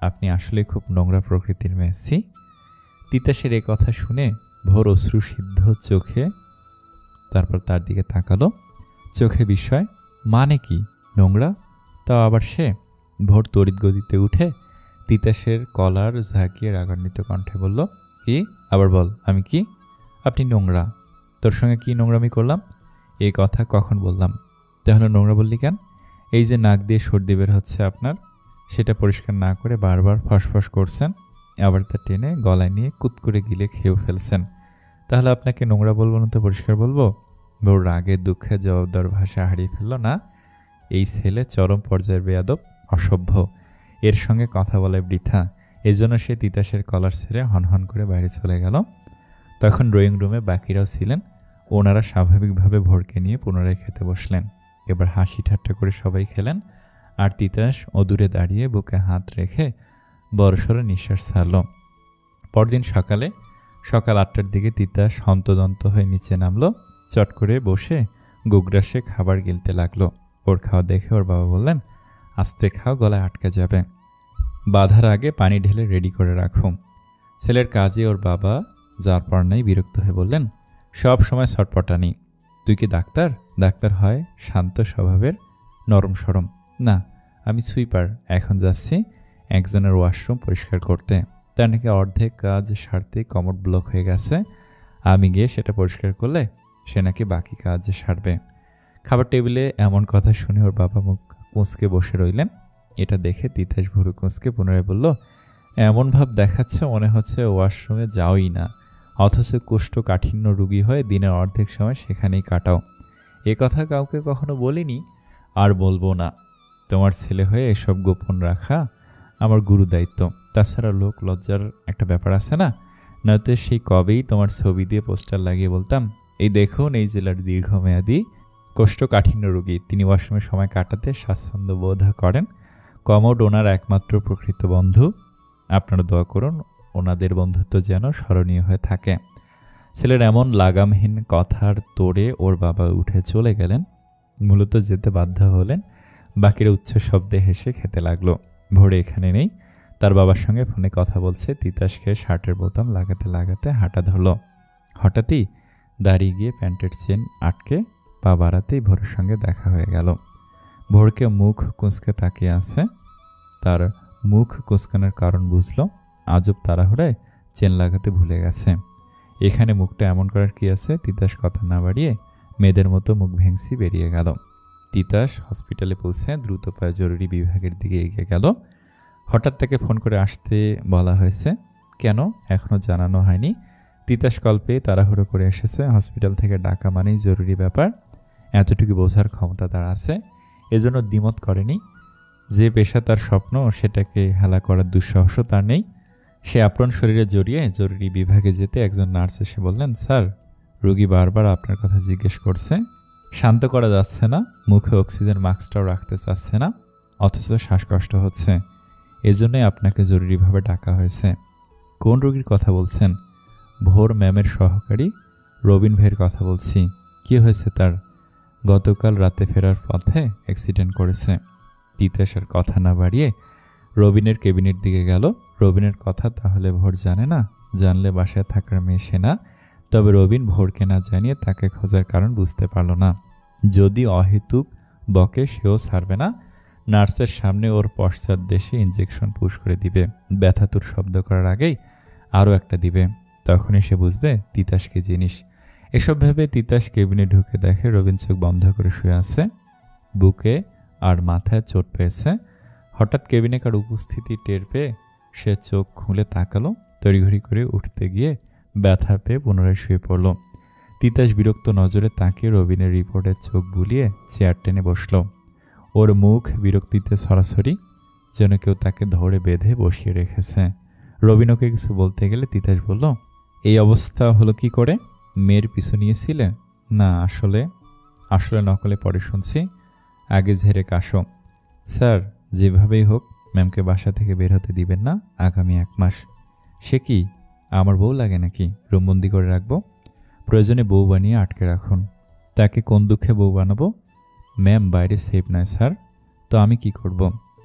আপনি আসলে খুব নোংরা প্রকৃতির মেয়ে। তিতাসের এ কথা শুনে ভোর অশ্রুসিদ্ধ চোখে তারপর তার দিকে তাকালো। চোখে বিস্ময়। মানে কি নোংরা? তাও আবার সে? ভোর তড়িৎ গতিতে উঠে তিতাসের কলার ঝাঁকিয়ে রাগান্বিত কণ্ঠে বলল, কি? আবার বল, আমি কি? আপনি নোংরা। তোর সঙ্গে কি নোংরামি করলাম? এই কথা কখন বললাম? তাহলে নোংরা বললি কেন? এই যে নাক দিয়ে সর্দি বের হচ্ছে আপনার, সেটা পরিষ্কার না করে বারবার ফসফস করছেন, আবার তা টেনে গলায় নিয়ে কুত করে গিলে খেয়েও ফেলছেন। তাহলে আপনাকে নোংরা বলবো না তো পরিষ্কার বলবো? ভোর রাগে দুঃখে জবাবদার ভাষা হারিয়ে ফেলল। না, এই ছেলে চরম পর্যায়ের বেয়াদব, অসভ্য, এর সঙ্গে কথা বলে বৃথা। এজন্য সে তিতাসের কলার ছেড়ে হনহন করে বাইরে চলে গেল। তখন ড্রয়িং রুমে বাকিরাও ছিলেন। ওনারা স্বাভাবিকভাবে ভোরকে নিয়ে পুনরায় খেতে বসলেন। এবার হাসি ঠাট্টা করে সবাই খেলেন, আর তিতাস অদূরে দাঁড়িয়ে বুকে হাত রেখে বড়সড় নিঃশ্বাস ছাড়ল। পরদিন সকাল 8টার দিকে তিতাস হন্তদন্ত হয়ে নিচে নামলো। চট করে বসে গোগ্রাসে খাবার গিলতে লাগলো। ওর খাওয়া দেখে ওর বাবা বললেন, আস্তে খাও, গলায় আটকে যাবে। বাঁধার আগে পানি ঢেলে রেডি করে রাখো। ছেলের কাজে ওর বাবা যার পর নাই বিরক্ত হয়ে বললেন, সব সময় ছটপটানি। তুই কি ডাক্তার? ডাক্তার হয় শান্ত স্বভাবের, নরম সরম। না, আমি সুইপার। এখন যাচ্ছি একজনের ওয়াশরুম পরিষ্কার করতে। তার নাকি অর্ধেক কাজ সারতে কমোড ব্লক হয়ে গেছে। আমি গিয়ে সেটা পরিষ্কার করলে সে নাকি বাকি কাজ সারবে। খাবার টেবিলে এমন কথা শুনে ওর বাবা মুখ কুঁচকে বসে রইলেন। এটা দেখে তিতাস ভুরু কুঁচকে পুনরায় বলল, এমন ভাব দেখাচ্ছে মনে হচ্ছে ওয়াশরুমে যাওই না, অথচ কোষ্ঠকাঠিন্য রোগী হয়ে দিনের অর্ধেক সময় সেখানেই কাটাও। এ কথা কাউকে কখনো বলিনি, আর বলবো না। তোমার ছেলে হয়ে এসব গোপন রাখা আমার গুরু দায়িত্ব। তাছাড়া লোক লজ্জার একটা ব্যাপার আছে না, নয়তো সেই কবেই তোমার ছবি দিয়ে পোস্টার লাগিয়ে বলতাম, এই দেখুন এই জেলার দীর্ঘমেয়াদী কোষ্ঠকাঠিন্য রোগী, তিনি ওয়াশরুমে সময় কাটাতে স্বাচ্ছন্দ্য বোধ করেন। কমোড ওনার একমাত্র প্রকৃত বন্ধু। আপনারা দোয়া করুন ওনাদের বন্ধুত্ব যেন স্মরণীয় হয়ে থাকে। ছেলের এমন লাগামহীন কথার তোড়ে ওর বাবা উঠে চলে গেলেন। মূলত যেতে বাধ্য হলেন। বাকিরা উচ্চ শব্দে হেসে খেতে লাগলো। ভোরে এখানে নেই, তার বাবার সঙ্গে ফোনে কথা বলছে। তিতাস খেয়ে শার্টের বোতাম লাগাতে লাগাতে হাঁটা ধরল। হঠাৎই দাঁড়িয়ে গিয়ে প্যান্টের চেন আটকে পা বাড়াতেই ভোরের সঙ্গে দেখা হয়ে গেল। ভোরকে মুখ কুঁচকে তাকিয়ে আছে। তার মুখ কুঁচকানোর কারণ বুঝল, আজব তাড়াহুড়ায় চেন লাগাতে ভুলে গেছে। এখানে মুখটা এমন করার কি আছে? তিতাস কথা না বাড়িয়ে মেয়েদের মতো মুখ ভেঙসি বেরিয়ে গেল। তিতাস হসপিটালে পৌঁছে দ্রুত পায়ে জরুরি বিভাগের দিকে এগিয়ে গেল। হঠাৎ তাকে ফোন করে আসতে বলা হয়েছে। কেন এখনও জানানো হয়নি। তিতাস কল পেয়ে তাড়াহুড়ো করে এসেছে। হসপিটাল থেকে ডাকা মানেই জরুরি ব্যাপার, এতটুকু বোঝার ক্ষমতা তার আছে। এজন্য দ্বিমত করেনি। যে পেশা তার স্বপ্ন সেটাকে হেলা করার দুঃসাহস তার নেই। সে আপন শরীরে জড়িয়ে জরুরি বিভাগে যেতে একজন নার্স এসে বললেন, স্যার, রোগী বারবার আপনার কথা জিজ্ঞেস করছে। শান্ত করা যাচ্ছে না, মুখে অক্সিজেন মাস্কটাও রাখতে চাচ্ছে না, অথচ শ্বাসকষ্ট হচ্ছে। এজন্যই আপনাকে জরুরিভাবে ডাকা হয়েছে। কোন রোগীর কথা বলছেন? ভোর ম্যামের সহকারী রবিন ভাইয়ের কথা বলছি। কি হয়েছে তার? গতকাল রাতে ফেরার পথে অ্যাক্সিডেন্ট করেছে। তিতাসের কথা না বাড়িয়ে রবিনের কেবিনের দিকে গেল। রবিনের কথা তাহলে ভোর জানে না? জানলে বাসায় থাকার মেয়ে সে না। তবে রবিন ভোরকে না জানিয়ে তাকে খোঁজার কারণ বুঝতে পারল না। যদি অহেতুক বকে সেও ছাড়বে না। নার্সের সামনে ওর পশ্চাৎ দেশে ইঞ্জেকশন পুশ করে দিবে। ব্যথাতুর শব্দ করার আগেই আরও একটা দিবে। তখনই সে বুঝবে তিতাস কি জিনিস। এসব ভেবে তিতাস কেবিনে ঢুকে দেখে রবিন চোখ বন্ধ করে শুয়ে আছে। বুকে আর মাথায় চোট পেয়েছে। হঠাৎ কেবিনে কার উপস্থিতি টের পেয়ে সে চোখ খুলে তাকালো। তড়িঘড়ি করে উঠতে গিয়ে ব্যথা পেয়ে পুনরায় শুয়ে পড়ল। তিতাস বিরক্ত নজরে তাকিয়ে রবিনের রিপোর্টে চোখ বুলিয়ে চেয়ার টেনে বসল। ওর মুখ বিরক্তিতে সরাসরি, যেন কেউ তাকে ধরে বেঁধে বসিয়ে রেখেছে। রবিন ওকে কিছু বলতে গেলে তিতাস বলল, এই অবস্থা হলো কি করে? মেয়ের পিছু নিয়েছিলে? না, আসলে নকলে পরে শুনছি। আগে ঝেড়ে কাশো। স্যার, যেভাবেই হোক ম্যামকে বাসা থেকে বের হতে দিবেন না আগামী 1 মাস। সে কি, আমার বউ লাগে নাকি? রুমবন্দি করে রাখবো? প্রয়োজনে বউ বানিয়ে আটকে রাখুন। তাকে কোন দুঃখে বউ বানাবো? ম্যাম বাইরে সেফ নয় স্যার। তো আমি কি করব?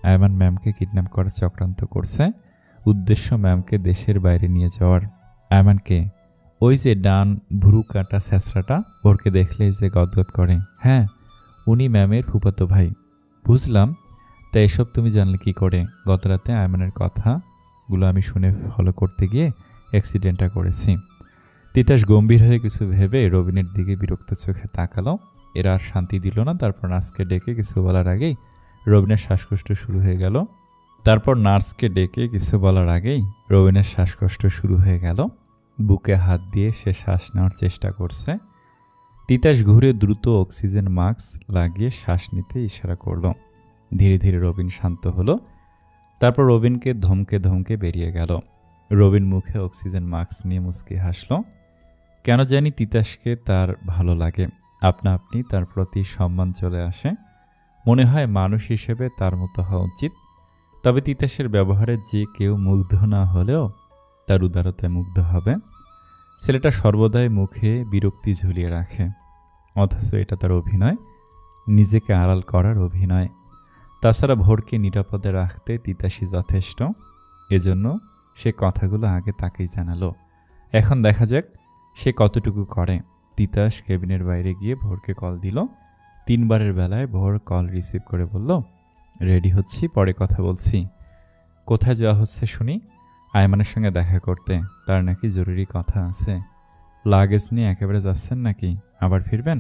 আয়মান ম্যামকে কিডন্যাপ করার চক্রান্ত করছে। উদ্দেশ্য ম্যামকে দেশের বাইরে নিয়ে যাওয়ার। আয়মানকে? ওই যে ডান ভুরু কাটা স্যাঁচড়াটা, ভোরকে দেখলেই যে গদগদ করে। হ্যাঁ, উনি ম্যামের ফুফাতো ভাই। বুঝলাম। তা এসব তুমি জানলে কি করে? গতরাতে আয়মানের কথাগুলো আমি শুনে ফলো করতে গিয়ে অ্যাক্সিডেন্টটা করেছি। তিতাস গম্ভীর হয়ে কিছু ভেবে রবিনের দিকে বিরক্ত চোখে তাকালো। এরা আর শান্তি দিল না। তারপর নার্সকে ডেকে কিছু বলার আগেই রবিনের শ্বাসকষ্ট শুরু হয়ে গেল। বুকে হাত দিয়ে সে শ্বাস নেওয়ার চেষ্টা করছে। তিতাস ঘুরে দ্রুত অক্সিজেন মাস্ক লাগিয়ে শ্বাস নিতে ইশারা করল। ধীরে ধীরে রবিন শান্ত হলো। তারপর রবিনকে ধমকে ধমকে বেরিয়ে গেল। রবিন মুখে অক্সিজেন মাস্ক নিয়ে মুচকি হাসল। কেন জানি তিতাসকে তার ভালো লাগে। আপনা আপনি তার প্রতি সম্মান চলে আসে। মনে হয় মানুষ হিসেবে তার মতো হওয়া উচিত। তবে তিতাসের ব্যবহারে যে কেউ মুগ্ধ না হলেও তার উদারতায় মুগ্ধ হবে। ছেলেটা সর্বদাই মুখে বিরক্তি ঝুলিয়ে রাখে, অথচ এটা তার অভিনয়, নিজেকে আড়াল করার অভিনয়। তাছাড়া ভোরকে নিরাপদে রাখতে তিতাসই যথেষ্ট। এজন্য সে কথাগুলো আগে তাকেই জানালো। এখন দেখা যাক সে কতটুকু করে। তিতাস কেবিনের বাইরে গিয়ে ভোরকে কল দিল। 3 বারের বেলায় ভোর কল রিসিভ করে বলল, রেডি হচ্ছি, পরে কথা বলছি। কোথায় যাওয়া হচ্ছে শুনি? আয়মানের সঙ্গে দেখা করতে, তার নাকি জরুরি কথা আছে। লাগেজ নিয়ে একেবারে যাচ্ছেন নাকি? আবার ফিরবেন?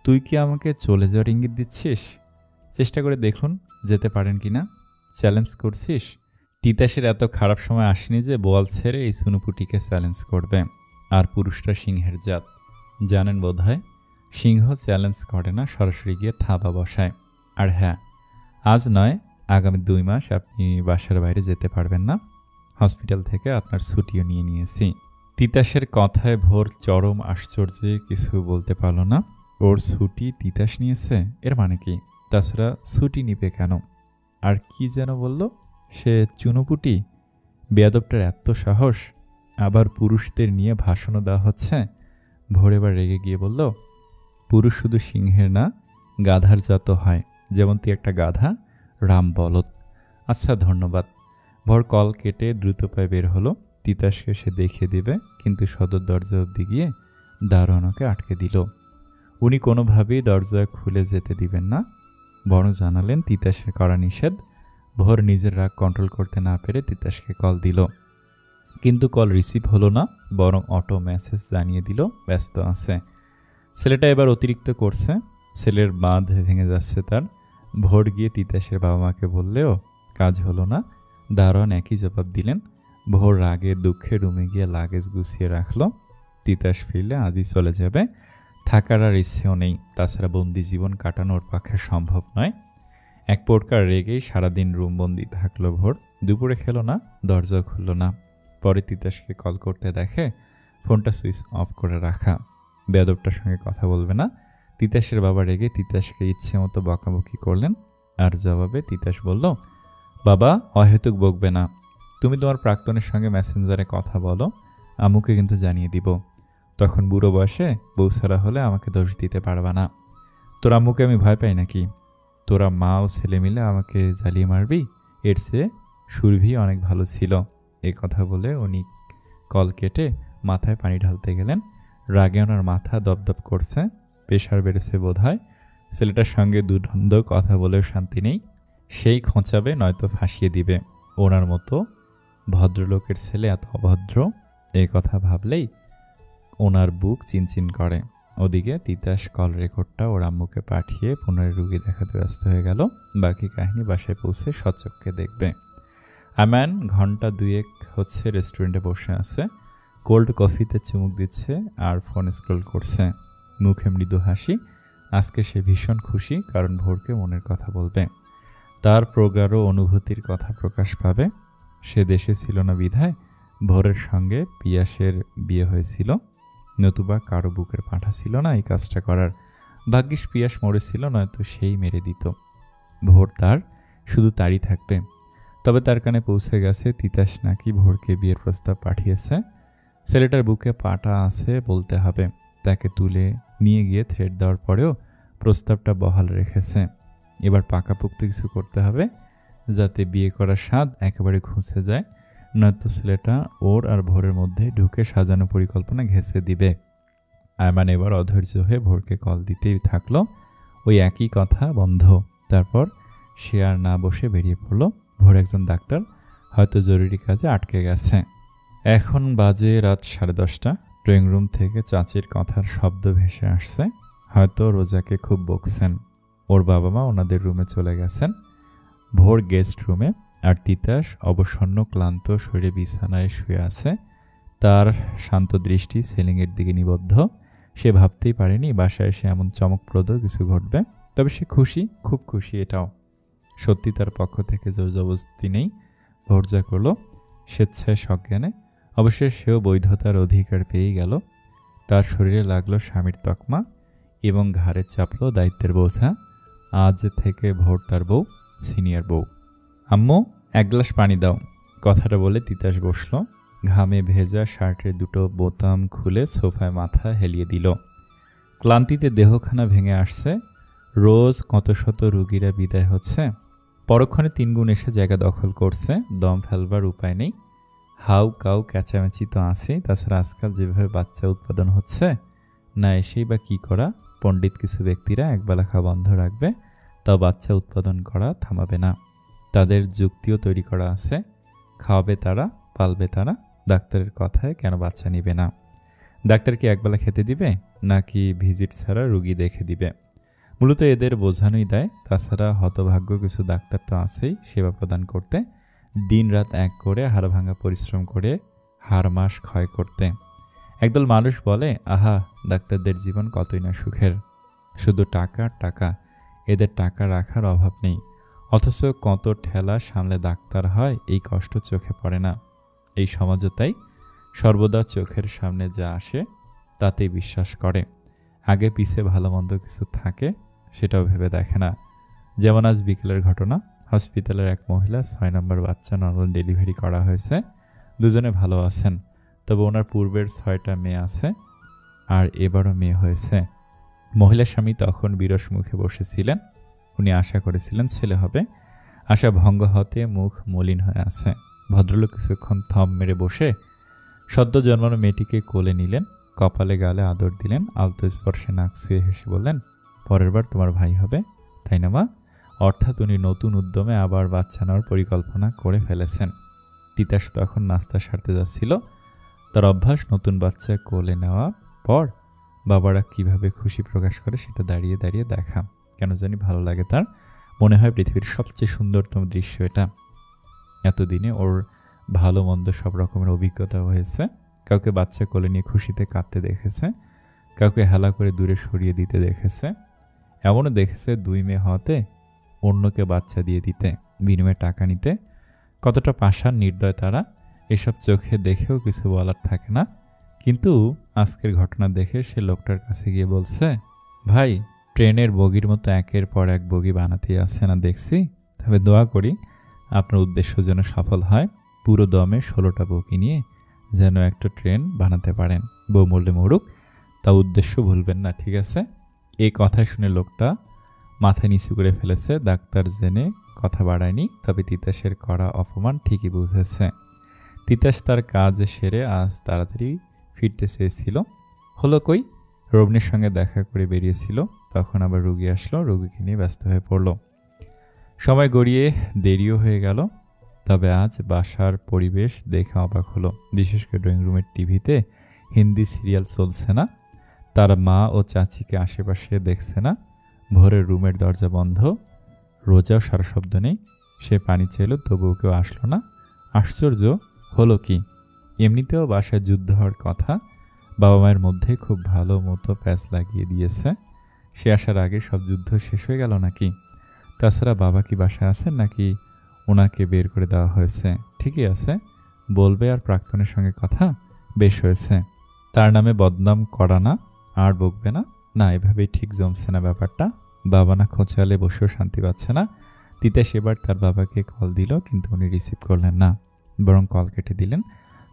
তুই কি আমাকে চলে যাওয়ার ইঙ্গিত দিচ্ছিস? চেষ্টা করে দেখুন যেতে পারেন কি না। চ্যালেঞ্জ করছিস? তিতাসের এত খারাপ সময় আসেনি যে বোয়াল ছেড়ে এই সুনুপুটিকে চ্যালেঞ্জ করবে। আর পুরুষটা সিংহের জাত, জানেন বোধহয়। সিংহ চ্যালেঞ্জ করে না, সরাসরি গিয়ে থাবা বসায়। আর হ্যাঁ, আজ নয়, আগামী 2 মাস আপনি বাসার বাইরে যেতে পারবেন না। হসপিটাল থেকে আপনার ছুটিও নিয়ে নিয়েছি। তিতাসের কথায় ভোর চরম আশ্চর্যে কিছু বলতে পারল না। ওর ছুটি তিতাস নিয়েছে, এর মানে কি? তাছাড়া ছুটি নিবে কেন? আর কি যেন বলল সে, চুনোপুটি। বেয়াদবটার এত সাহস, আবার পুরুষদের নিয়ে ভাষণও দেওয়া হচ্ছে। ভোর এবার রেগে গিয়ে বলল, পুরুষ শুধু সিংহের না, গাধার জাতও হয়। যেমন তুই একটা গাধা, রাম বলদ। আচ্ছা, ধন্যবাদ। ভোর কল কেটে দ্রুত পায়ে বের হলো। তিতাসকে সে দেখিয়ে দেবে, কিন্তু সদর দরজা অবধি গিয়ে দারোয়ানকে আটকে দিল। উনি কোনোভাবেই দরজা খুলে যেতে দিবেন না, বরং জানালেন তিতাসের করা নিষেধ। ভোর নিজের রাগ কন্ট্রোল করতে না পেরে তিতাসকে কল দিল, কিন্তু কল রিসিভ হলো না, বরং অটো মেসেজ জানিয়ে দিল ব্যস্ত আছে। ছেলেটা এবার অতিরিক্ত করছে, ছেলের বাঁধ ভেঙে যাচ্ছে তার। ভোর গিয়ে তিতাসের বাবা মাকে বললেও কাজ হলো না, দারোয়ান একই জবাব দিলেন। ভোর রাগে দুঃখে রুমে গিয়ে লাগেজ গুছিয়ে রাখলো। তিতাস ফিরলে আজই চলে যাবে, থাকার আর ইচ্ছেও নেই। তাছাড়া বন্দি জীবন কাটানোর পক্ষে সম্ভব নয়। এক প্রকার রেগেই সারাদিন রুমবন্দি থাকলো ভোর। দুপুরে খেলো না, দরজাও খুলল না। পরে তিতাসকে কল করতে দেখে ফোনটা সুইচ অফ করে রাখা। বেয়াদবটার সঙ্গে কথা বলবে না। তিতাসের বাবা রেগে তিতাসকে ইচ্ছে মতো বকাবকি করলেন। আর জবাবে তিতাস বলল, বাবা অহেতুক বকবে না, তুমি তোমার প্রাক্তনের সঙ্গে মেসেঞ্জারে কথা বলো, আম্মুকে কিন্তু জানিয়ে দিব। তখন বুড়ো বয়সে বউ ছাড়া হলে আমাকে দোষ দিতে পারবা না। তোর আম্মুকে আমি ভয় পাই নাকি? তোরা মা ও ছেলে মিলে আমাকে জ্বালিয়ে মারবি? এর চেয়ে সুরভি অনেক ভালো ছিল। এ কথা বলে উনি কল কেটে মাথায় পানি ঢালতে গেলেন। রাগে ওনার মাথা দপদপ করছে, প্রেশার বেড়েছে বোধ হয়। ছেলেটার সঙ্গে দুধন্ধ কথা বলেও শান্তি নেই। সেই খোঁচাবে নয়তো ফাঁসিয়ে দিবে। ওনার মতো ভদ্রলোকের ছেলে এত অভদ্র, এই কথা ভাবলেই ওনার বুক চিনচিন করে। ওদিকে তিতাস কল রেকর্ডটা ওর আম্মুকে পাঠিয়ে পুনরায় রুগী দেখাতে ব্যস্ত হয়ে গেল। বাকি কাহিনী বাসায় পৌঁছে সচক্ষে দেখবে। আমান ঘন্টা 2 হচ্ছে রেস্টুরেন্টে বসে আছে, কোল্ড কফিতে চুমুক দিচ্ছে আর ফোন স্ক্রল করছে, মুখে মৃদু হাসি। আজকে সে ভীষণ খুশি, কারণ ভোরকে মনের কথা বলবে। তার প্রগাঢ় অনুভূতির কথা প্রকাশ পাবে। সে দেশে ছিল না বিধায় ভোরের সঙ্গে পিয়াসের বিয়ে হয়েছিল, নতুবা কারো বুকের পাঁঠা ছিল না এই কাজটা করার। ভাগ্যিস পিয়াস মরেছিল, নয়তো সেই মেরে দিত। ভোর তার, শুধু তারই থাকবে। তবে তার কানে পৌঁছে গেছে তিতাস নাকি ভোরকে বিয়ের প্রস্তাব পাঠিয়েছে। ছেলেটার বুকে পাটা আছে বলতে হবে। তাকে তুলে নিয়ে গিয়ে থ্রেড দেওয়ার পরেও প্রস্তাবটা বহাল রেখেছে। এবার পাকাপোক্ত কিছু করতে হবে, যাতে বিয়ে করার স্বাদ একেবারে ঘুষে যায়, নয়তো ছেলেটা ওর আর ভোরের মধ্যে ঢুকে সাজানো পরিকল্পনা ঘেঁষে দিবে। আয়মান এবার অধৈর্য হয়ে ভোরকে কল দিতেই থাকলো, ওই একই কথা বন্ধ। তারপর সে আর না বসে বেরিয়ে পড়ল। ভোর একজন ডাক্তার, হয়তো জরুরি কাজে আটকে গেছে। এখন বাজে রাত 10:30। ড্রয়িং রুম থেকে চাচির কথার শব্দ ভেসে আসছে। হয়তো রোজাকে খুব বকছেন। ওর বাবা মা ওনাদের রুমে চলে গেছেন। ভোর গেস্ট রুমে, আর তিতাস অবসন্ন ক্লান্ত শরীরে বিছানায় শুয়ে আছে। তার শান্ত দৃষ্টি সিলিংয়ের দিকে নিবদ্ধ। সে ভাবতেই পারেনি বাসায় এসে এমন চমকপ্রদ কিছু ঘটবে। তবে সে খুশি, খুব খুশি। এটাও সত্যি তার পক্ষ থেকে জোর জবরদস্তি নেই। ভোর যা করলো স্বেচ্ছায় সজ্ঞানে। অবশ্যই সেও বৈধতার অধিকার পেয়েই গেল। তার শরীরে লাগলো স্বামীর তকমা এবং ঘাড়ে চাপলো দায়িত্বের বোঝা। আজ থেকে ভোর তার বউ, সিনিয়র বউ। আম্মু 1 গ্লাস পানি দাও, কথাটা বলে তিতাস বসল। ঘামে ভেজা শার্টের 2 বোতাম খুলে সোফায় মাথা হেলিয়ে দিল। ক্লান্তিতে দেহখানা ভেঙে আসছে। রোজ কত শত রুগীরা বিদায় হচ্ছে, পরক্ষণে 3 গুণ এসে জায়গা দখল করছে। দম ফেলবার উপায় নেই। হাউ কাউ ক্যাচামেচি তো আছেই। তাছাড়া আজকাল যেভাবে বাচ্চা উৎপাদন হচ্ছে, না এসেই বা কী করা। পণ্ডিত কিছু ব্যক্তিরা একবেলা খাওয়া বন্ধ রাখবে, তাও বাচ্চা উৎপাদন করা থামাবে না। তাদের যুক্তিও তৈরি করা আছে। খাওয়াবে তারা, পালবে তারা। ডাক্তারের কথায় কেন বাচ্চা নিবে না? ডাক্তার কি একবেলা খেতে দিবে, নাকি ভিজিট ছাড়া রুগী দেখে দিবে? মূলত এদের বোঝানোই দেয়। তাছাড়া হতভাগ্য কিছু ডাক্তার তো আছেই সেবা প্রদান করতে, দিন রাত এক করে হাড় ভাঙা পরিশ্রম করে হাড় মাস ক্ষয় করতে। একদল মানুষ বলে, আহা, ডাক্তারদের জীবন কতই না সুখের, শুধু টাকা টাকা, এদের টাকা রাখার অভাব নেই। অথচ কত ঠেলা সামলে ডাক্তার হয়, এই কষ্ট চোখে পড়ে না। এই সমাজও তাই, সর্বদা চোখের সামনে যা আসে তাতেই বিশ্বাস করে, আগে পিছে ভালো মন্দ কিছু থাকে সেটাও ভেবে দেখে না। যেমন আজ বিকেলের ঘটনা, হসপিটালের এক মহিলা 6 নম্বর বাচ্চা নর্মাল ডেলিভারি করা হয়েছে, দুজনে ভালো আছেন। তবে ওনার পূর্বের 6টা মেয়ে আছে, আর এবারও মেয়ে হয়েছে। মহিলার স্বামী তখন বিরস মুখে বসেছিলেন, উনি আশা করেছিলেন ছেলে হবে। আশা ভঙ্গ হতে মুখ মলিন হয়ে আছে। ভদ্রলোক কিছুক্ষণ থম মেরে বসে সদ্য জন্মানো মেয়েটিকে কোলে নিলেন, কপালে গালে আদর দিলেন, আলতো স্পর্শে নাক ছুঁয়ে হেসে বললেন, পরের বার তোমার ভাই হবে, তাই না মা? অর্থাৎ উনি নতুন উদ্যমে আবার বাচ্চা নেওয়ার পরিকল্পনা করে ফেলেছেন। তিতাস তখন নাস্তা সারতে যাচ্ছিল। তার অভ্যাস নতুন বাচ্চা কোলে নেওয়া পর বাবারা কিভাবে খুশি প্রকাশ করে সেটা দাঁড়িয়ে দাঁড়িয়ে দেখা। কেন জানি ভালো লাগে তার, মনে হয় পৃথিবীর সবচেয়ে সুন্দরতম দৃশ্য এটা। এতদিনে ওর ভালো মন্দ সব রকমের অভিজ্ঞতা হয়েছে। কাউকে বাচ্চা কোলে নিয়ে খুশিতে কাঁদতে দেখেছে, কাউকে হেলা করে দূরে সরিয়ে দিতে দেখেছে, এমনও দেখেছে 2 মেয়ে হওয়াতে অন্যকে বাচ্চা দিয়ে দিতে, বিনিময়ে টাকা নিতে। কতটা পাষাণ নির্দয় তারা, এসব চোখে দেখেও কিছু বলার থাকে না। কিন্তু আজকের ঘটনা দেখে সে লোকটার কাছে গিয়ে বলছে, ভাই, ট্রেনের বগির মতো একের পর এক বগি বানাতেই আছে না দেখছি, তবে দোয়া করি আপনার উদ্দেশ্য যেন সফল হয়। পুরো দমে 16টা বগি নিয়ে যেন একটা ট্রেন বানাতে পারেন। বউ মরলে মরুক, তা উদ্দেশ্য ভুলবেন না, ঠিক আছে? এই কথা শুনে লোকটা মাথা নিচু করে ফেলেছে। ডাক্তার জেনে কথা বাড়ায়নি, তবে তিতাসের করা অপমান ঠিকই বুঝেছে। তিতাস তার কাজ সেরে আজ তাড়াতাড়ি ফিরতে চেয়েছিল। হলো কই, রমণীর সঙ্গে দেখা করে বেরিয়েছিল, তখন আবার রোগী আসলো, রোগীকে নিয়ে ব্যস্ত হয়ে পড়ল। সময় গড়িয়ে দেরিও হয়ে গেল। তবে আজ বাসার পরিবেশ দেখে অবাক হলো। বিশেষ করে ড্রয়িং রুমের টিভিতে হিন্দি সিরিয়াল চলছে না, তার মা ও চাচিকে আশেপাশে দেখছে না। ভোরের রুমের দরজা বন্ধ, রোজাও সারা শব্দ নেই। সে পানি চাইল, তবুও কেউ আসলো না। আশ্চর্য হলো কি, এমনিতেও বাসায় যুদ্ধ হওয়ার কথা, বাবা মায়ের মধ্যে খুব ভালো মতো প্যাচ লাগিয়ে দিয়েছে। সে আসার আগে সব যুদ্ধ শেষ হয়ে গেল নাকি? তাছাড়া বাবা কি বাসায় আছেন নাকি ওনাকে বের করে দেওয়া হয়েছে? ঠিকই আছে, বলবে আর প্রাক্তনের সঙ্গে কথা, বেশ হয়েছে। তার নামে বদনাম করা না, আর বকবে না, না এভাবেই ঠিক জমছে না ব্যাপারটা। বাবা না খোঁচালে বসেও শান্তি পাচ্ছে না। তিতাস এবার তার বাবাকে কল দিল, কিন্তু উনি রিসিভ করলেন না, বরং কল কেটে দিলেন।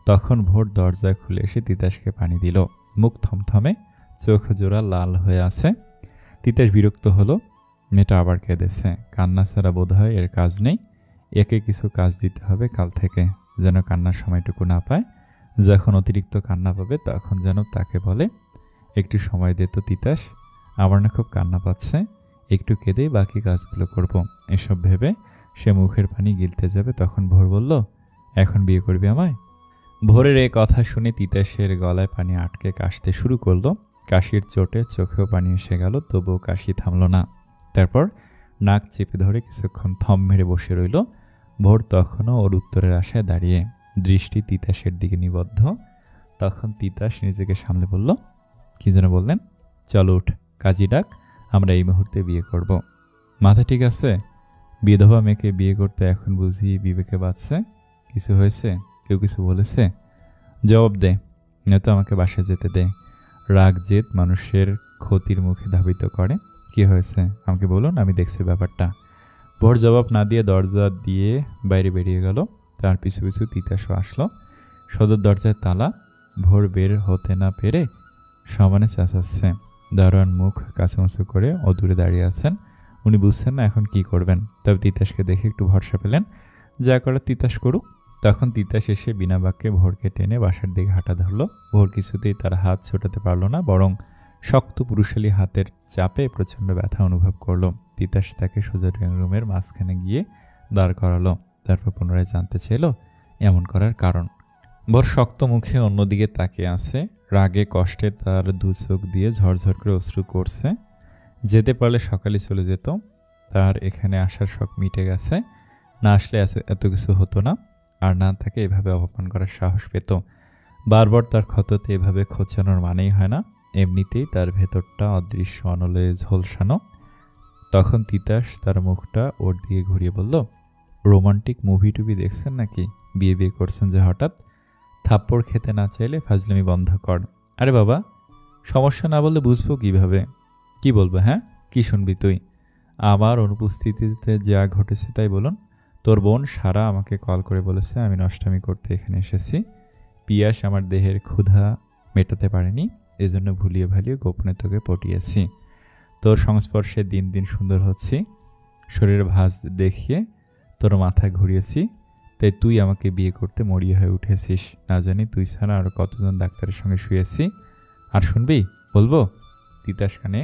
তখন ভোর দরজায় খুলে এসে তিতাসকে পানি দিল। মুখ থমথমে, চোখ জোড়া লাল হয়ে আছে। তিতাস বিরক্ত হলো, মেয়েটা আবার কেঁদেছে। কান্না ছাড়া বোধ হয় এর কাজ নেই। একে কিছু কাজ দিতে হবে কাল থেকে, যেন কান্নার সময়টুকু না পায়। যখন অতিরিক্ত কান্না পাবে তখন যেন তাকে বলে, একটু সময় দে তো তিতাস, আমার না খুব কান্না পাচ্ছে, একটু কেঁদেই বাকি কাজগুলো করব। এসব ভেবে সে মুখের পানি গিলতে যাবে, তখন ভোর বলল, এখন বিয়ে করবি আমায়? ভোরের এ কথা শুনে তিতাসের গলায় পানি আটকে কাশতে শুরু করলো। কাশির চোটে চোখেও পানি এসে গেল, তবুও কাশি থামল না। তারপর নাক চেপে ধরে কিছুক্ষণ থম মেরে বসে রইল। ভোর তখনও ওর উত্তরের আশায় দাঁড়িয়ে, দৃষ্টি তিতাসের দিকে নিবদ্ধ। তখন তিতাস নিজেকে সামলে বলল, কি যেন বললেন? চলো উঠ, কাজী ডাক, আমরা এই মুহূর্তে বিয়ে করব। মাথা ঠিক আছে? বিধবা মেয়েকে বিয়ে করতে এখন বুঝি বিবেকে বাঁচছে? কিছু হয়েছে? কেউ কিছু বলেছে? জবাব দে, নয়তো আমাকে বাসায় যেতে দে। রাগ জেদ মানুষের ক্ষতির মুখে ধাবিত করে। কি হয়েছে আমাকে বলুন, আমি দেখছি ব্যাপারটা। ভোর জবাব না দিয়ে দরজা দিয়ে বাইরে বেরিয়ে গেল। তার পিছু পিছু তিতাসও আসলো। সদর দরজায় তালা। ভোর বের হতে না পেরে সমানে চেঁচাচ্ছে। দারোয়ান মুখ কাছুমাছু করে ও দূরে দাঁড়িয়ে আছেন। উনি বুঝছেন না এখন কি করবেন। তবে তিতাসকে দেখে একটু ভরসা পেলেন, যা করার তিতাস করুক। তখন তিতাস এসে বিনা বাক্যে ভোরকে টেনে বাসার দিকে হাঁটা ধরল। ভোর কিছুতেই তার হাত ছোটাতে পারল না, বরং শক্ত পুরুষালী হাতের চাপে প্রচণ্ড ব্যথা অনুভব করলো। তিতাস তাকে সোজা ড্রয়িং রুমের মাঝখানে গিয়ে দাঁড় করালো। তারপর পুনরায় জানতে চাইল এমন করার কারণ। ভোর শক্ত মুখে অন্যদিকে তাকিয়ে আছে। রাগে কষ্টে তার দু চোখ দিয়ে ঝরঝর করে অশ্রু করছে। যেতে পারলে সকালে চলে যেত, তার এখানে আসার শখ মিটে গেছে। না আসলে এত কিছু হতো না, আর না তাকে এভাবে অপমান করার সাহস পেত। বারবার তার ক্ষততে এভাবে খোঁচানোর মানেই হয় না, এমনিতেই তার ভেতরটা অদৃশ্য অনলে ঝলসানো। তখন তিতাস তার মুখটা ওর দিকে ঘুরিয়ে বলল, রোমান্টিক মুভি টুভি দেখছেন নাকি? বিয়ে করছেন যে হঠাৎ? থাপ্পড় খেতে না চাইলে ফাজলামি বন্ধ কর। আরে বাবা, সমস্যা না বললে বুঝবো কিভাবে? কি বলবো? হ্যাঁ, কি শুনবি তুই? আমার অনুপস্থিতিতে যা ঘটেছে তাই বলুন। তোর বোন সারা আমাকে কল করে বলেছে আমি নষ্টামি করতে এখানে এসেছি। পিয়াস আমার দেহের ক্ষুধা মেটাতে পারেনি, এজন্য ভুলিয়ে ভালিয়ে গোপনে তোকে পটিয়েছি। তোর সংস্পর্শে দিন দিন সুন্দর হচ্ছি, শরীরের ভাঁজ দেখিয়ে তোর মাথা ঘুরিয়েছি, তাই তুই আমাকে বিয়ে করতে মরিয়া হয়ে উঠেছিস। না জানি তুই ছাড়া আরও কতজন ডাক্তারের সঙ্গে শুয়েছি। আর শুনবি? বলবো? তিতাস কানে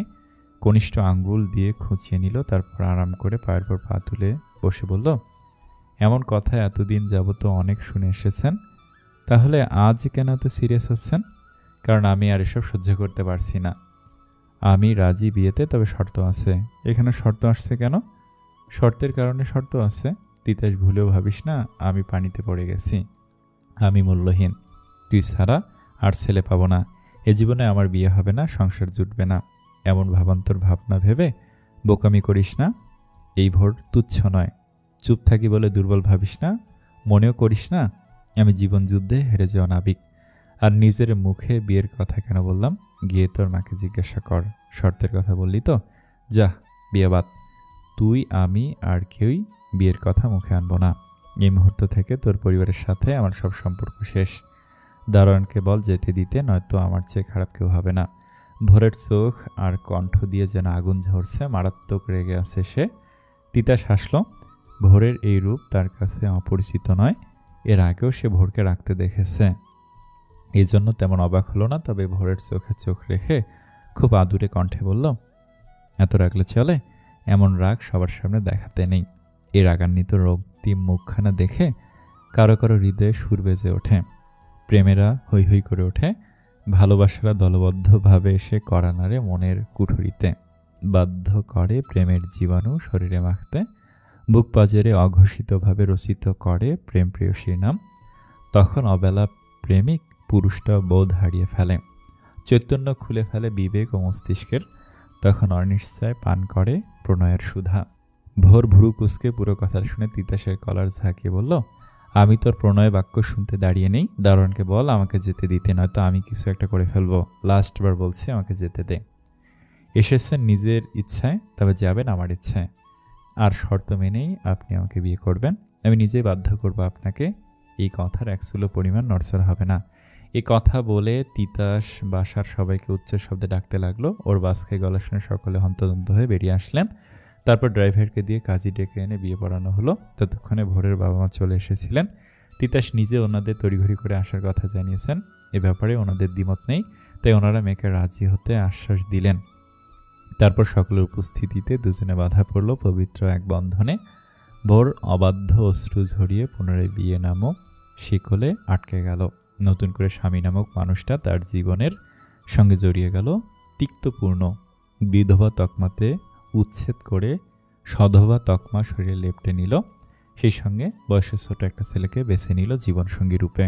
কনিষ্ঠ আঙ্গুল দিয়ে খুঁচিয়ে নিল, তারপর আরাম করে পায়ের পর পা তুলে বসে বলল, এমন কথা এতদিন যাবত অনেক শুনে এসেছেন, তাহলে আজ কেন এত সিরিয়াস হচ্ছেন? কারণ আমি আর এসব সহ্য করতে পারছি না। আমি রাজি বিয়েতে, তবে শর্ত আছে। এখানে শর্ত আসছে কেন? শর্তের কারণে শর্ত আছে। তিতাস ভুলেও ভাবিস না আমি পানিতে পড়ে গেছি। আমি মূল্যহীন, তুই ছাড়া আর ছেলে পাবো না। এ জীবনে আমার বিয়ে হবে না, সংসার জুটবে না, এমন ভাবান্তর ভাবনা ভেবে বোকামি করিস না। এই ভোর তুচ্ছ নয়। চুপ থাকি বলে দুর্বল ভাবিস না, মনেও করিস না আমি জীবন যুদ্ধে হেরে যাওয়া নাবিক। আর নিজের মুখে বিয়ের কথা কেন বললাম? গিয়ে তোর মাকে জিজ্ঞাসা কর। শর্তের কথা বললি তো, যা বিয়ে বাদ। তুই, আমি আর কেউই বিয়ের কথা মুখে আনবো না। এই মুহূর্ত থেকে তোর পরিবারের সাথে আমার সব সম্পর্ক শেষ। দারোয়ানকে বল যেতে দিতে, নয়তো আমার চেয়ে খারাপ কেউ হবে না। ভোরের চোখ আর কণ্ঠ দিয়ে যেন আগুন ঝরছে, মারাত্মক রেগে আছে সে। তিতাস হাসল। ভোরের এই রূপ তার কাছে অপরিচিত নয়, এর আগেও সে ভোরকে রাখতে দেখেছে, এই জন্য তেমন অবাক হলো না। তবে ভোরের চোখে চোখ রেখে খুব আদুরে কণ্ঠে বলল, এত রাগলে চলে? এমন রাগ সবার সামনে দেখাতে নেই। এই রাগান্বিত রক্তিম মুখখানা দেখে কারো কারো হৃদয়ে সুর বেজে ওঠে, প্রেমেরা হৈ হৈ করে ওঠে, ভালোবাসারা দলবদ্ধভাবে এসে কড়া নাড়ে মনের কুঠুরিতে, বাধ্য করে প্রেমের জীবাণু শরীরে মাখতে, বুক পাজরে অঘোষিতভাবে রচিত করে প্রেম প্রেয়সীর নাম। তখন অবেলা প্রেমিক পুরুষটা বোধ হারিয়ে ফেলে, চৈতন্য খুলে ফেলে বিবেক ও মস্তিষ্কের। তখন অনিশ্চয় পান করে প্রণয়ের সুধা। ভোর ভ্রু কুচকে পুরো কথা শুনে তিতাসের কলার ঝাঁকিয়ে বলল, আমি তোর প্রণয় বাক্য শুনতে দাঁড়িয়ে নেই। দারোয়ানকে বল আমাকে যেতে দিতে, নয়তো আমি কিছু একটা করে ফেলবো। লাস্টবার বলছি, আমাকে যেতে দে। এসেছেন নিজের ইচ্ছায়, তবে যাবেন আমার ইচ্ছায়। আর শর্ত মেনেই আপনি আমাকে বিয়ে করবেন। আমি নিজেই বাধ্য করব আপনাকে। এই কথার একচুলো পরিমাণ নড়চড় হবে না। এই কথা বলে তিতাস বাসার সবাইকে উচ্চ শব্দে ডাকতে লাগলো। ওর বাসকে গলা শুনে সকলে হন্তদন্ত হয়ে বেরিয়ে আসলেন। তারপর ড্রাইভারকে দিয়ে কাজী ডেকে এনে বিয়ে পড়ানো হলো। ততক্ষণে ভোরের বাবা মা চলে এসেছিলেন। তিতাস নিজে ওনাদের তড়িঘড়ি করে আসার কথা জানিয়েছেন। এ ব্যাপারে ওনাদের দ্বিমত নেই, তাই ওনারা মেয়েকে রাজি হতে আশ্বাস দিলেন। তারপর সকলের উপস্থিতিতে দুজনে বাধা পড়ল পবিত্র এক বন্ধনে। ভোর অবাধ্য অশ্রু ঝরিয়ে পুনরায় বিয়ে নামক শিকলে আটকে গেল। নতুন করে স্বামী নামক মানুষটা তার জীবনের সঙ্গে জড়িয়ে গেল তিক্তপূর্ণ। বিধবা তকমাতে উচ্ছেদ করে সধবা তকমা শরীরে লেপটে নিল। সেই সঙ্গে বয়সের ছোট একটা ছেলেকে বেছে নিল জীবনসঙ্গী রূপে।